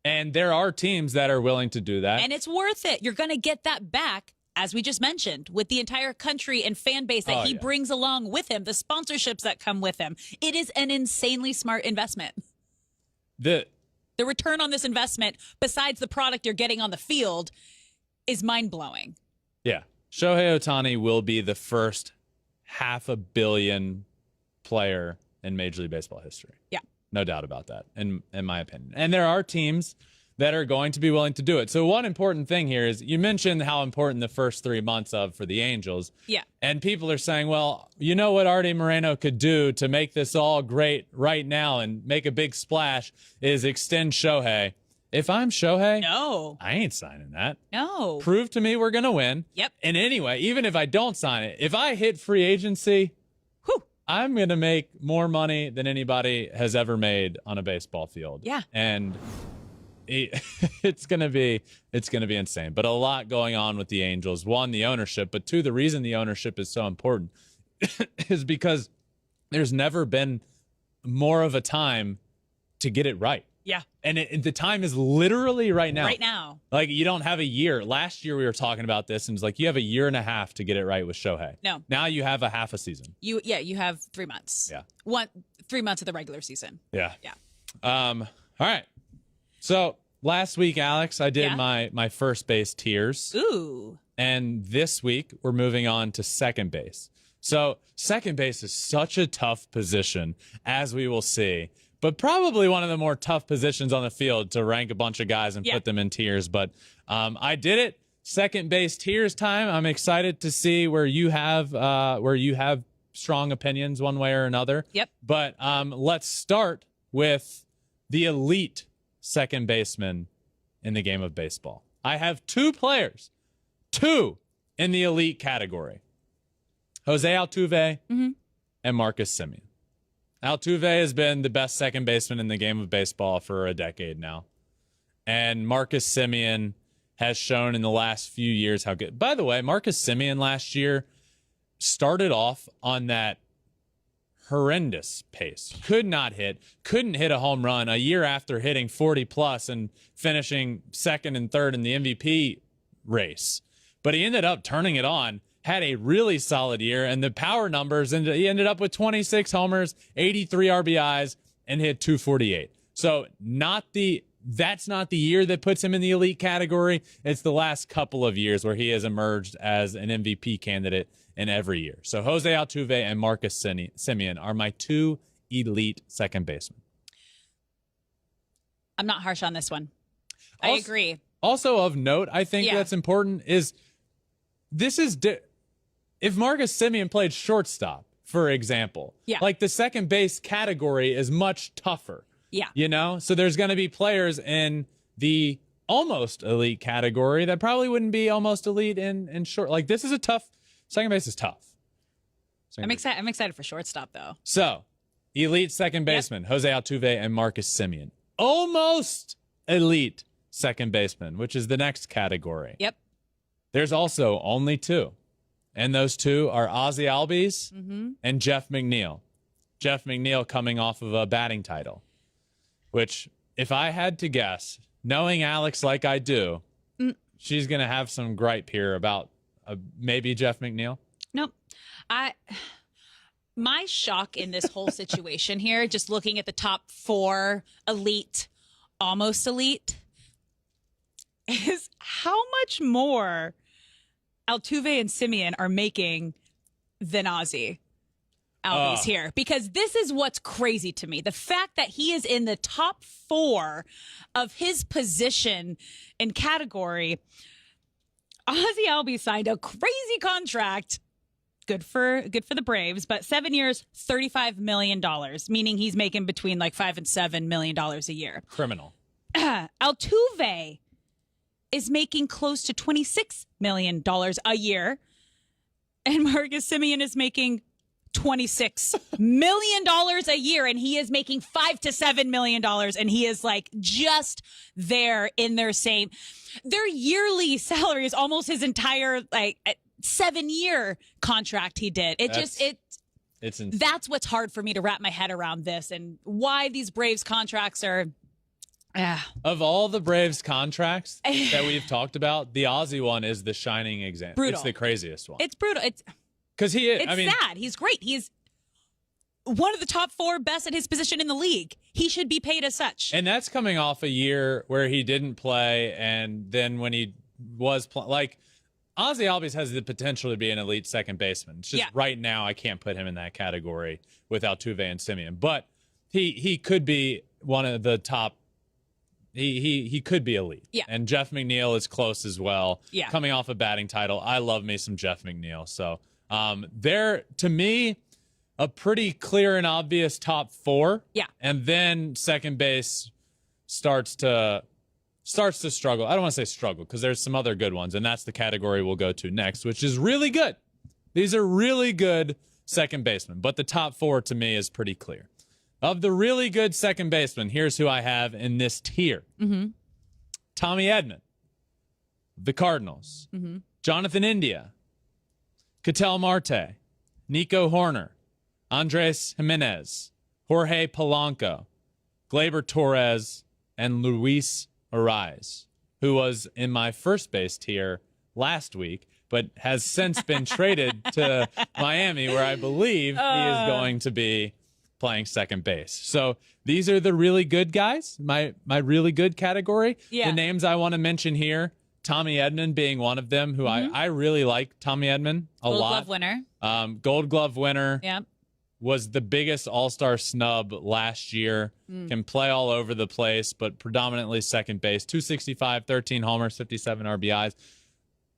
A: And there are teams that are willing to do that.
C: And it's worth it. You're going to get that back, as we just mentioned, with the entire country and fan base that he brings along with him, the sponsorships that come with him. It is an insanely smart investment. The return on this investment, besides the product you're getting on the field, is mind-blowing. Yeah.
A: Shohei Ohtani will be the first $500 million player in Major League Baseball history.
C: Yeah.
A: No doubt about that, in my opinion. And there are teams that are going to be willing to do it. So one important thing here is you mentioned how important the first 3 months for the Angels.
C: Yeah.
A: And people are saying, well, you know what Artie Moreno could do to make this all great right now and make a big splash is extend Shohei. If I'm Shohei,
C: no,
A: I ain't signing that.
C: No.
A: Prove to me we're going to win.
C: Yep.
A: And anyway, even if I don't sign it, if I hit free agency, I'm going to make more money than anybody has ever made on a baseball field.
C: Yeah.
A: And it's going to be insane. But a lot going on with the Angels. One, the ownership, but two, the reason the ownership is so important is because there's never been more of a time to get it right.
C: Yeah.
A: And the time is literally right now.
C: Right now.
A: Like, you don't have a year. Last year we were talking about this, and it's like you have a year and a half to get it right with Shohei.
C: No.
A: Now you have a half a season.
C: You have 3 months.
A: Yeah.
C: 3 months of the regular season.
A: Yeah.
C: Yeah.
A: All right. So last week, Alex, I did my first base tiers.
C: Ooh.
A: And this week we're moving on to second base. So second base is such a tough position, as we will see. But probably one of the more tough positions on the field to rank a bunch of guys and put them in tiers. But I did it. Second base tiers time. I'm excited to see where you have strong opinions one way or another.
C: Yep.
A: But let's start with the elite second baseman in the game of baseball. I have two players, in the elite category: Jose Altuve and Marcus Semien. Altuve has been the best second baseman in the game of baseball for a decade now. And Marcus Semien has shown in the last few years how good. By the way, Marcus Semien last year started off on that horrendous pace. Couldn't hit a home run a year after hitting 40 plus and finishing second and third in the MVP race. But he ended up turning it on. Had a really solid year, and the power numbers, and he ended up with 26 homers, 83 RBIs, and hit 248. So that's not the year that puts him in the elite category. It's the last couple of years where he has emerged as an MVP candidate in every year. So Jose Altuve and Marcus Semien are my two elite second basemen.
C: I'm not harsh on this one. I agree.
A: Also of note, I think that's important is if Marcus Semien played shortstop, for example, like the second base category is much tougher. Yeah. So there's going to be players in the almost elite category that probably wouldn't be almost elite in short. Like, this is second base is tough.
C: I'm excited for shortstop, though.
A: So, elite second baseman, Jose Altuve and Marcus Semien. Almost elite second baseman, which is the next category.
C: Yep.
A: There's also only two. And those two are Ozzie Albies and Jeff McNeil. Jeff McNeil coming off of a batting title, which, if I had to guess, knowing Alex like I do, she's going to have some gripe here about maybe Jeff McNeil.
C: Nope. My shock in this whole situation here, just looking at the top 4 elite, almost elite, is how much more Altuve and Simeon are making than Ozzy Albies here. Because this is what's crazy to me. The fact that he is in the top 4 of his position and category. Ozzy Albies signed a crazy contract. Good for the Braves, but 7 years, $35 million, meaning he's making between like $5 and $7 million a year.
A: Criminal.
C: Altuve is making close to $26 million a year, and Marcus Semien is making $26 million a year, and he is making $5 to $7 million, and he is like just there in their yearly salary is almost his entire 7-year contract he did. It's insane. That's what's hard for me to wrap my head around this and why these Braves contracts are.
A: Of all the Braves contracts that we've talked about, the Ozzy one is the shining example.
C: Brutal.
A: It's the craziest one.
C: It's brutal.
A: Because he is.
C: It's sad. He's great. He's one of the top 4 best at his position in the league. He should be paid as such.
A: And that's coming off a year where he didn't play, and then when he was playing, Ozzy Albies has the potential to be an elite second baseman. It's just right now I can't put him in that category with Altuve and Simeon. But he could be one of the top. He could be elite.
C: Yeah.
A: And Jeff McNeil is close as well.
C: Yeah.
A: Coming off a batting title. I love me some Jeff McNeil. So they're, to me, a pretty clear and obvious top 4.
C: Yeah.
A: And then second base starts to struggle. I don't want to say struggle because there's some other good ones, and that's the category we'll go to next, which is really good. These are really good second basemen, but the top 4 to me is pretty clear. Of the really good second basemen, here's who I have in this tier.
C: Mm-hmm.
A: Tommy Edman, the Cardinals.
C: Mm-hmm.
A: Jonathan India, Ketel Marte, Nico Horner, Andres Jimenez, Jorge Polanco, Gleyber Torres, and Luis Ariz, who was in my first base tier last week, but has since been traded to Miami, where I believe he is going to be playing second base. So these are the really good guys, my really good category.
C: Yeah.
A: The names I want to mention here, Tommy Edman being one of them, who I really like Tommy Edman a lot.
C: Gold Glove winner.
A: Gold Glove winner.
C: Yep.
A: Was the biggest all-star snub last year. Can play all over the place, but predominantly second base. 265, 13 homers, 57 RBIs.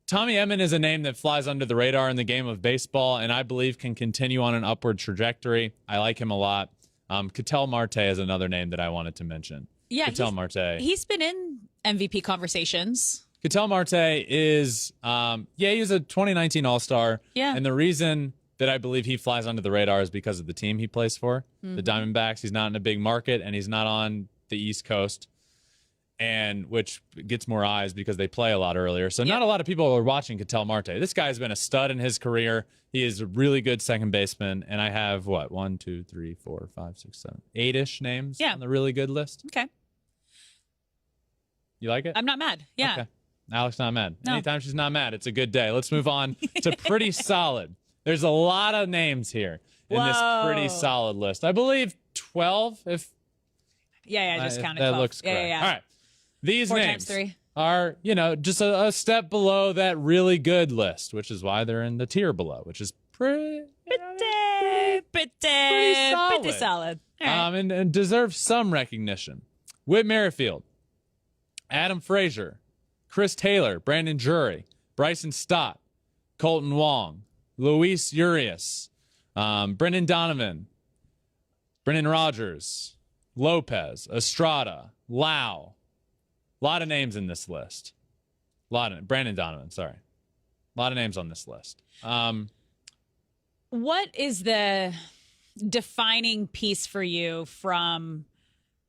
A: Tommy Edman is a name that flies under the radar in the game of baseball, and I believe can continue on an upward trajectory. I like him a lot. Ketel Marte is another name that I wanted to mention.
C: Yeah,
A: Ketel Marte.
C: He's been in MVP conversations.
A: Ketel Marte is, he was a 2019 All-Star.
C: Yeah.
A: And the reason that I believe he flies under the radar is because of the team he plays for, the Diamondbacks. He's not in a big market, and he's not on the East Coast, and which gets more eyes because they play a lot earlier. So not a lot of people are watching Ketel Marte. This guy's been a stud in his career. He is a really good second baseman, and I have, 1, 2, 3, 4, 5, 6, 7, 8-ish names on the really good list.
C: Okay.
A: You like it?
C: I'm not mad. Yeah.
A: Okay. Alex not mad.
C: No.
A: Anytime she's not mad, it's a good day. Let's move on to pretty solid. There's a lot of names here in this pretty solid list. I believe 12, if...
C: Yeah, I just counted
A: that
C: 12.
A: looks correct.
C: Yeah.
A: All right. These
C: 4
A: names
C: times 3.
A: are, just a step below that really good list, which is why they're in the tier below, which is pretty
C: solid. All right.
A: And deserves some recognition. Whit Merrifield, Adam Frazier, Chris Taylor, Brandon Drury, Bryson Stott, Colton Wong, Luis Urias, Brendan Donovan, Brendan Rodgers, Lopez, Estrada, Lau. A lot of names in this list. Brandon Donovan, sorry. A lot of names on this list.
C: What is the defining piece for you from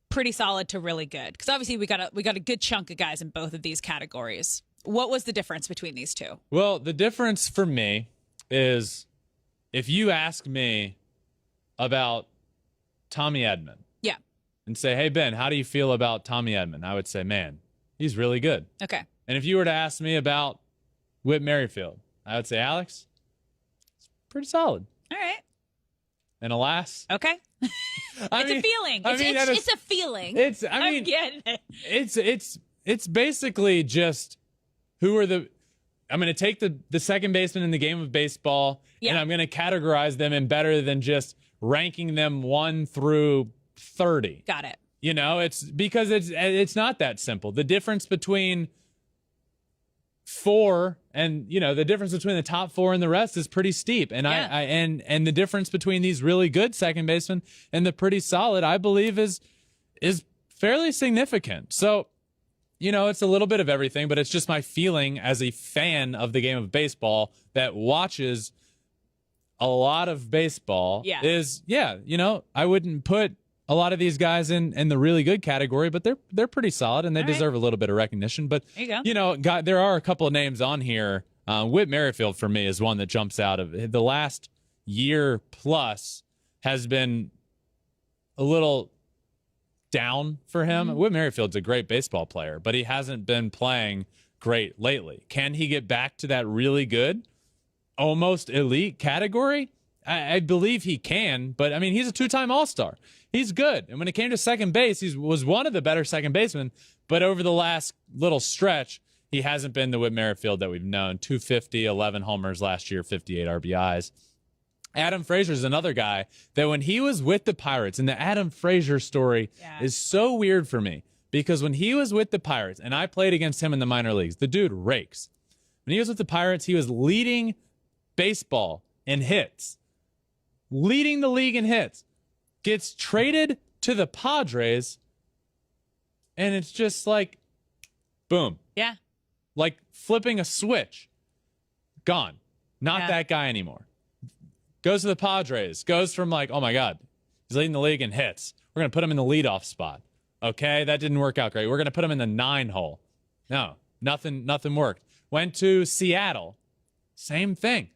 C: pretty solid to really good? Because obviously we got a good chunk of guys in both of these categories. What was the difference between these two?
A: Well, the difference for me is if you ask me about Tommy Edman
C: Yeah.
A: and say, hey, Ben, how do you feel about Tommy Edman? I would say, man, he's really good.
C: Okay.
A: And if you were to ask me about Whit Merrifield, I would say, Alex, it's pretty solid.
C: All right.
A: And alas,
C: Okay. It's a feeling. It's a feeling. I'm getting it.
A: It's basically just who are the. I'm going to take the second baseman in the game of baseball, and I'm going to categorize them in better than just ranking them 1 through 30.
C: Got it.
A: You know, it's because it's not that simple. The difference between 4 and, you know, the difference between the top 4 and the rest is pretty steep. And and the difference between these really good second basemen and the pretty solid, I believe, is fairly significant. So, you know, it's a little bit of everything, but it's just my feeling as a fan of the game of baseball that watches a lot of baseball you know, I wouldn't put a lot of these guys in the really good category, but they're pretty solid and they deserve a little bit of recognition. But, you know, there are a couple of names on here. Whit Merrifield for me is one that jumps out of the last year plus has been a little down for him. Whit Merrifield's a great baseball player, but he hasn't been playing great lately. Can he get back to that really good, almost elite category? I believe he can, but I mean, he's a 2-time All-Star. He's good. And when it came to second base, he was one of the better second basemen, but over the last little stretch, he hasn't been the Whit Merrifield that we've known. 250, 11 homers last year, 58 RBIs. Adam Frazier is another guy that when he was with the Pirates, and the Adam Frazier story is so weird for me because when he was with the Pirates, and I played against him in the minor leagues, the dude rakes. When he was with the Pirates, he was leading baseball in hits. Leading the league in hits. Gets traded to the Padres, and it's just like, boom.
C: Yeah.
A: Like flipping a switch. Gone. Not that guy anymore. Goes to the Padres. Goes from like, oh my God, he's leading the league in hits. We're going to put him in the leadoff spot. Okay, that didn't work out great. We're going to put him in the 9 hole. No, nothing worked. Went to Seattle. Same thing.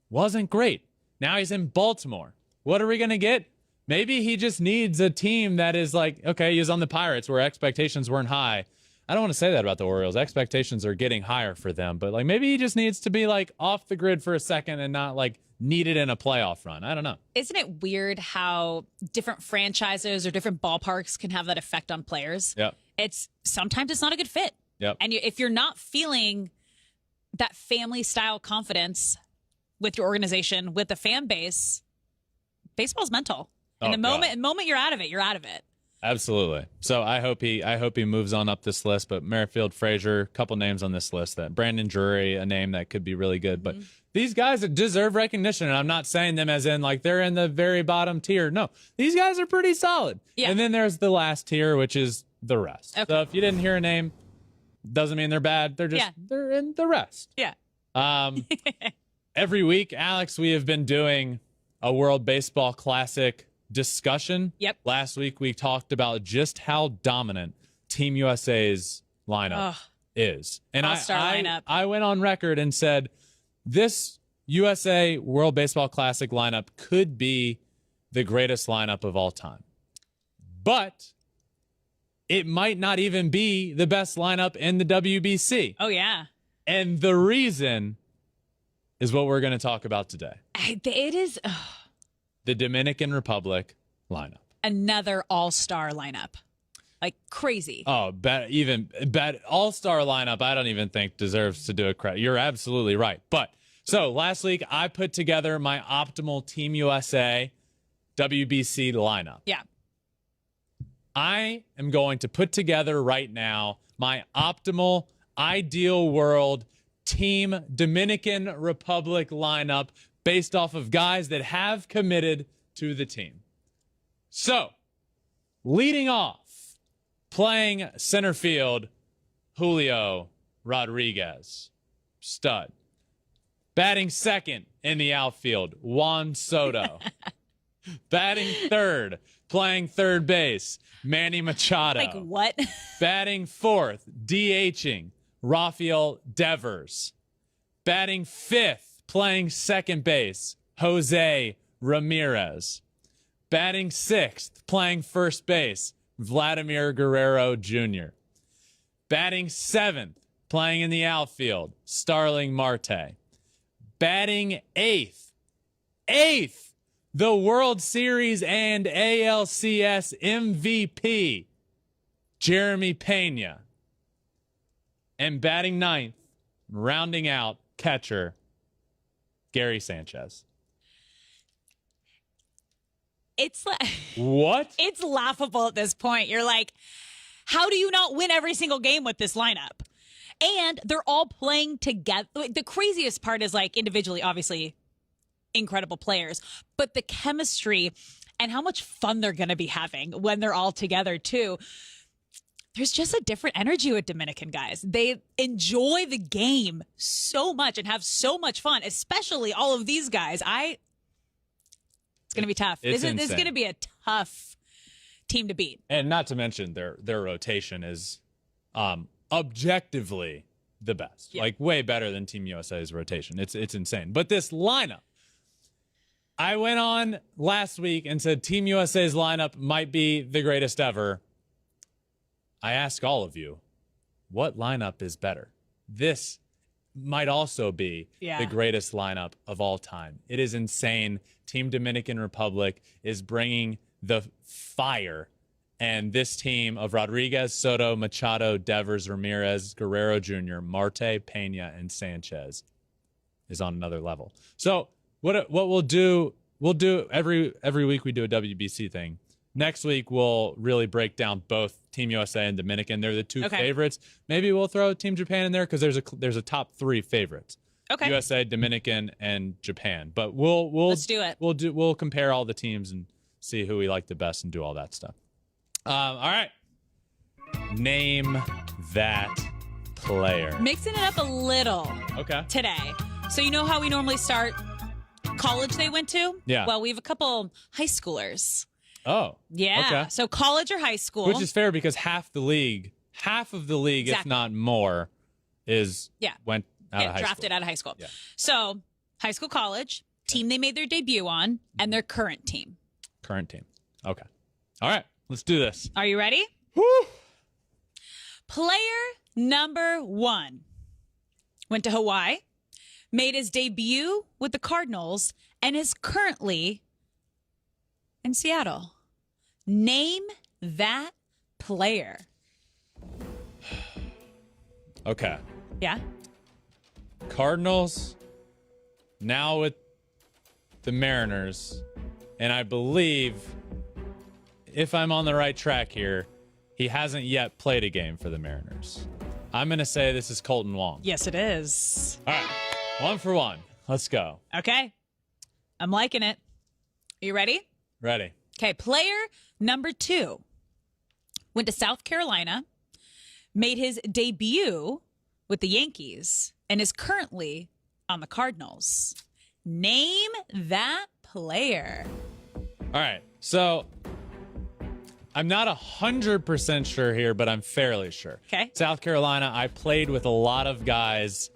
A: Wasn't great. Now he's in Baltimore. What are we going to get? Maybe he just needs a team that is like, okay, he was on the Pirates where expectations weren't high. I don't want to say that about the Orioles. Expectations are getting higher for them, but like maybe he just needs to be like off the grid for a second and not like needed in a playoff run. I don't know.
C: Isn't it weird how different franchises or different ballparks can have that effect on players?
A: Yep.
C: Sometimes it's not a good fit.
A: Yep.
C: And if you're not feeling that family style confidence with your organization, with the fan base, baseball's mental. And the moment you're out of it, you're out of it.
A: Absolutely. So I hope he moves on up this list. But Merrifield, Frazier, a couple names on this list. That Brandon Drury, a name that could be really good. But these guys deserve recognition, and I'm not saying them as in like they're in the very bottom tier. No, these guys are pretty solid. Yeah. And then there's the last tier, which is the rest. Okay. So if you didn't hear a name, doesn't mean they're bad. They're just they're in the rest.
C: Yeah.
A: Every week, Alex, we have been doing a World Baseball Classic discussion.
C: Yep.
A: Last week we talked about just how dominant Team USA's lineup is. And
C: All-star lineup.
A: I went on record and said this USA World Baseball Classic lineup could be the greatest lineup of all time. But it might not even be the best lineup in the WBC.
C: Oh, yeah.
A: And the reason is what we're going to talk about today.
C: It is
A: the Dominican Republic lineup.
C: Another all-star lineup. Like crazy.
A: Oh, all-star lineup, I don't even think deserves to do a credit. You're absolutely right. But so last week I put together my optimal Team USA WBC lineup.
C: Yeah.
A: I am going to put together right now my optimal ideal world Team Dominican Republic lineup based off of guys that have committed to the team. So, leading off, playing center field, Julio Rodriguez, stud. Batting second in the outfield, Juan Soto. Batting third, playing third base, Manny Machado.
C: Like what?
A: Batting fourth, DHing, Rafael Devers. Batting fifth, playing second base, Jose Ramirez. Batting 6th, playing first base, Vladimir Guerrero Jr. Batting 7th, playing in the outfield, Starling Marte. Batting 8th, the World Series and ALCS MVP, Jeremy Pena. And batting 9th, rounding out, catcher, Gary Sanchez.
C: It's like,
A: What?
C: it's laughable at this point. You're like, how do you not win every single game with this lineup? And they're all playing together. The craziest part is like individually, obviously, incredible players, but the chemistry and how much fun they're going to be having when they're all together too. There's just a different energy with Dominican guys. They enjoy the game so much and have so much fun, especially all of these guys. It's going to be tough. This is going to be a tough team to beat.
A: And not to mention their rotation is objectively the best.
C: Yeah.
A: Like way better than Team USA's rotation. It's insane. But this lineup, I went on last week and said Team USA's lineup might be the greatest ever. I ask all of you, what lineup is better? This might also be the greatest lineup of all time. It is insane. Team Dominican Republic is bringing the fire. And this team of Rodriguez, Soto, Machado, Devers, Ramirez, Guerrero Jr., Marte, Pena, and Sanchez is on another level. So what we'll do every week we do a WBC thing. Next week, we'll really break down both Team USA and Dominican. They're the two favorites. Maybe we'll throw Team Japan in there because there's a top 3 favorites.
C: Okay.
A: USA, Dominican, and Japan. But we'll
C: Let's do it.
A: We'll compare all the teams and see who we like the best and do all that stuff. All right. Name that player.
C: Mixing it up a little today. So you know how we normally start college they went to?
A: Yeah.
C: Well, we have a couple high schoolers.
A: Oh.
C: Yeah.
A: Okay.
C: So college or high school.
A: Which is fair because half of the league,
C: exactly.
A: if not more, went out of high
C: drafted
A: school.
C: out of high school.
A: Yeah.
C: So high school, college, team they made their debut on, and their current team.
A: Current team. Okay. All right. Let's do this.
C: Are you ready?
A: Woo!
C: Player number 1 went to Hawaii, made his debut with the Cardinals, and is currently in Seattle. Name that player.
A: Okay.
C: Yeah.
A: Cardinals, now with the Mariners, and I believe, if I'm on the right track here, he hasn't yet played a game for the Mariners. I'm going to say this is Colton Wong.
C: Yes, it is.
A: All right. 1 for 1. Let's go.
C: Okay. I'm liking it. Are you ready?
A: Ready.
C: Okay. Player number 2 went to South Carolina, made his debut with the Yankees, and is currently on the Cardinals. Name that player.
A: All right. So I'm not 100% sure here, but I'm fairly sure.
C: Okay.
A: South Carolina, I played with a lot of guys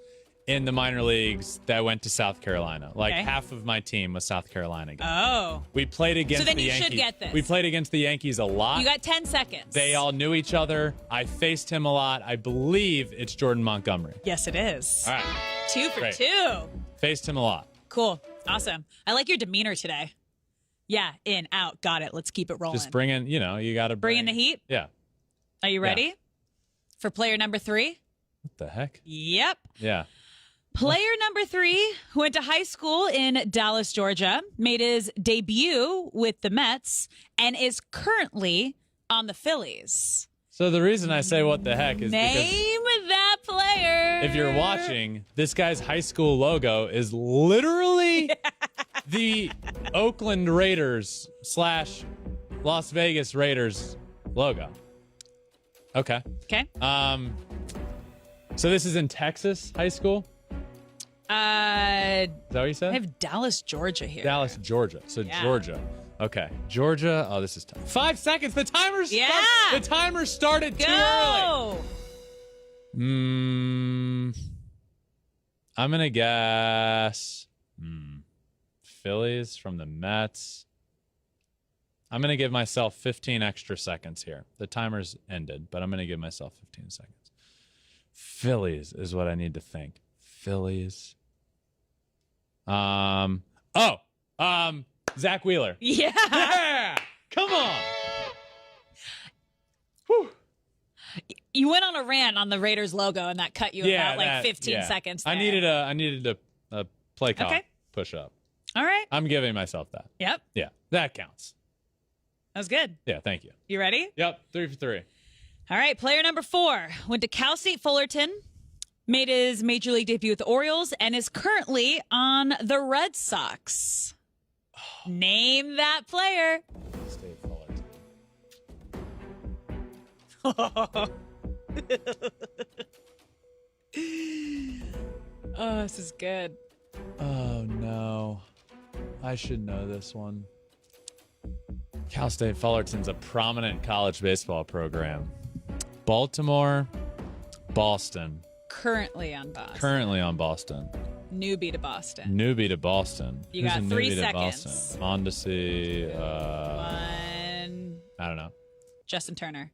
A: in the minor leagues that went to South Carolina. Like half of my team was South Carolina guys.
C: Oh.
A: We played against
C: So then
A: the
C: you
A: Yankees.
C: should get this.
A: We played against the Yankees a lot.
C: You got 10 seconds.
A: They all knew each other. I faced him a lot. I believe it's Jordan Montgomery.
C: Yes, it is.
A: All right.
C: 2 for
A: Great.
C: 2.
A: Faced him a lot.
C: Cool. Awesome. I like your demeanor today. Yeah, in, out. Got it. Let's keep it rolling.
A: Just bringing, you got to
C: Bring in the heat?
A: Yeah.
C: Are you ready for player number 3?
A: What the heck?
C: Yep.
A: Yeah.
C: Player number 3 went to high school in Dallas, Georgia, made his debut with the Mets, and is currently on the Phillies.
A: So the reason I say what the heck is
C: Name that player.
A: because if you're watching, this guy's high school logo is literally the Oakland Raiders / Las Vegas Raiders logo. Okay.
C: Okay.
A: So this is in Texas high school? Is that what you said?
C: I have Dallas, Georgia here.
A: Dallas, Georgia. So
C: Yeah.
A: Georgia. Okay. Georgia. Oh, this is tough. 5 seconds. The timer
C: Yeah.
A: The timer started too early.
C: Go.
A: I'm going to guess Phillies from the Mets. I'm going to give myself 15 extra seconds here. The timer's ended, but I'm going to give myself 15 seconds. Phillies is what I need to think. Phillies. Zach Wheeler.
C: Yeah.
A: Yeah. Come on. Whew.
C: You went on a rant on the Raiders logo, and that cut you about like 15 seconds there.
A: I needed a play call push up.
C: All right.
A: I'm giving myself that.
C: Yep.
A: Yeah, that counts.
C: That was good.
A: Yeah, thank you.
C: You ready?
A: Yep, 3 for 3.
C: All right. Player number 4 went to Cal State Fullerton, made his major league debut with the Orioles, and is currently on the Red Sox. Name that player.
A: State Fullerton.
C: Oh, this is good.
A: Oh, no. I should know this one. Cal State Fullerton's a prominent college baseball program. Baltimore, Boston.
C: Currently on Boston.
A: Currently on Boston.
C: Newbie to Boston.
A: Newbie to Boston.
C: You
A: Who's
C: got
A: a
C: 3
A: newbie to
C: seconds.
A: Boston? Mondesi.
C: 1.
A: I don't know.
C: Justin Turner.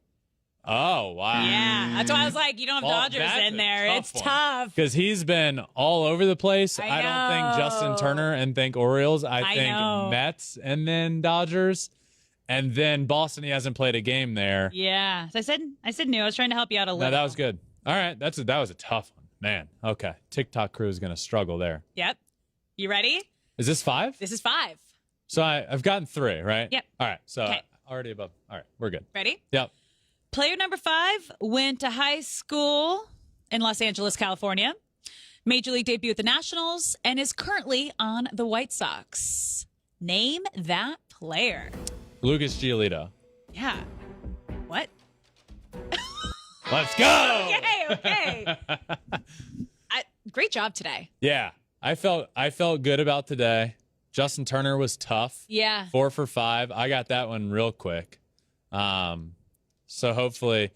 A: Oh, wow.
C: Yeah, that's why I was like, you don't have Dodgers
A: that's
C: in
A: a
C: there.
A: tough
C: It's
A: one.
C: tough.
A: Because he's been all over the place.
C: I
A: don't think Justin
C: know.
A: Turner and think Orioles. I think
C: know.
A: Mets and then Dodgers. And then Boston, he hasn't played a game there.
C: Yeah. So I said new. I was trying to help you out a little.
A: No, that was good. All right. That was a tough one. Man. Okay. TikTok crew is going to struggle there.
C: Yep. You ready?
A: Is this 5?
C: This is 5.
A: So I've gotten 3, right?
C: Yep.
A: All right. So
C: Okay.
A: already above. All right. We're good.
C: Ready?
A: Yep.
C: Player number 5 went to high school in Los Angeles, California. Major league debut with the Nationals and is currently on the White Sox. Name that player.
A: Lucas Giolito.
C: Yeah. What?
A: Let's go.
C: Okay. Great job today.
A: Yeah. I felt good about today. Justin Turner was tough.
C: Yeah.
A: 4 for 5. I got that one real quick. So hopefully,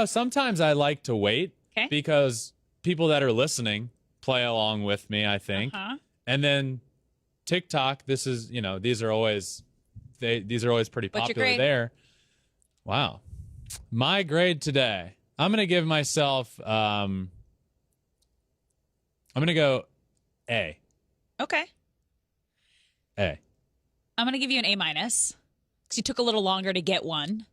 A: sometimes I like to wait because people that are listening play along with me, I think.
C: Uh-huh.
A: And then TikTok, this is, these are always pretty
C: What's your
A: popular
C: grade?
A: there. Wow. My grade today, I'm going to give myself, I'm going to go A.
C: Okay.
A: A.
C: I'm going to give you an A- because you took a little longer to get one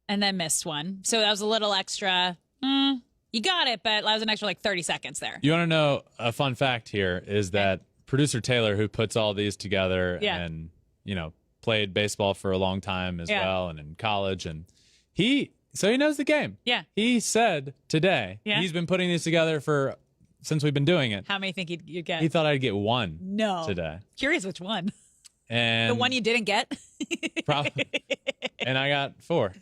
C: and then missed one. So that was a little extra. You got it, but that was an extra like 30 seconds there.
A: You want to know a fun fact here is that producer Taylor, who puts all these together and, played baseball for a long time as well and in college. And he knows the game.
C: Yeah.
A: He said today, he's been putting these together since we've been doing it.
C: How many think you'd get?
A: He thought I'd get 1
C: No.
A: today.
C: Curious which one.
A: And
C: The one you didn't get?
A: probably, and I got 4.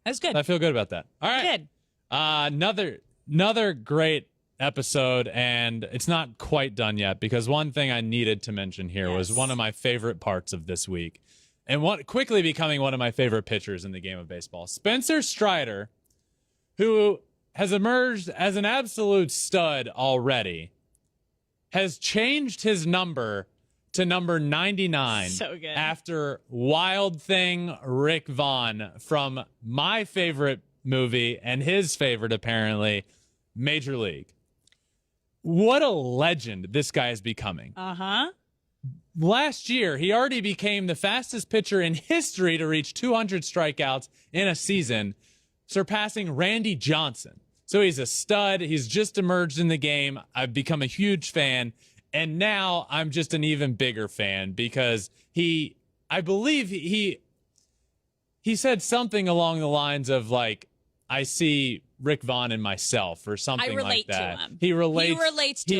C: That's good.
A: I feel good about that. All right.
C: Good.
A: Another great episode, and it's not quite done yet because one thing I needed to mention here was one of my favorite parts of this week and quickly becoming one of my favorite pitchers in the game of baseball. Spencer Strider, who has emerged as an absolute stud already, has changed his number to number 99
C: So good.
A: after Wild Thing Rick Vaughn from my favorite movie and his favorite, apparently, Major League. What a legend this guy is becoming.
C: Uh-huh.
A: Last year, he already became the fastest pitcher in history to reach 200 strikeouts in a season, surpassing Randy Johnson. So he's a stud. He's just emerged in the game. I've become a huge fan. And now I'm just an even bigger fan because I believe he said something along the lines of like, I see Rick Vaughn in myself or something like that.
C: I relate to him.
A: He relates to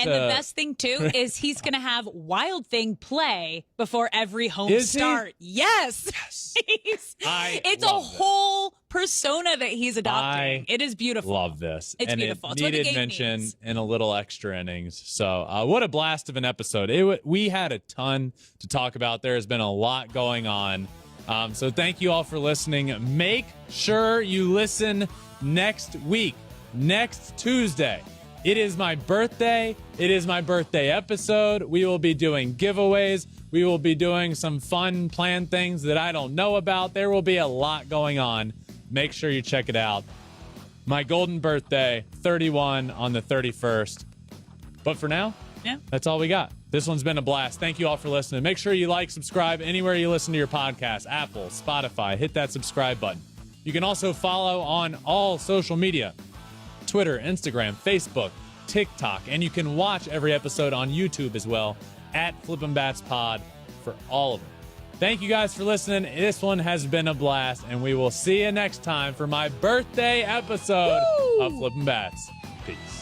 C: And the best thing, too, is he's going to have Wild Thing play before every home
A: Is he?
C: start. Yes. It's a whole persona that he's adopting. It is beautiful.
A: Love this.
C: It's
A: and
C: beautiful.
A: It
C: It's what the
A: needed
C: game
A: mention
C: needs.
A: in a little extra innings. So what a blast of an episode. We had a ton to talk about. There has been a lot going on. So thank you all for listening. Make sure you listen next week, next Tuesday. It is my birthday. It is my birthday episode. We will be doing giveaways. We will be doing some fun planned things that I don't know about. There will be a lot going on. Make sure you check it out. My golden birthday, 31 on the 31st. But for now, that's all we got. This one's been a blast. Thank you all for listening. Make sure you like, subscribe anywhere you listen to your podcast, Apple, Spotify. Hit that subscribe button. You can also follow on all social media, Twitter, Instagram, Facebook, TikTok, and you can watch every episode on YouTube as well at Flippin Bats Pod for all of them. Thank you guys for listening. This one has been a blast, and we will see you next time for my birthday episode of Flippin Bats. Peace.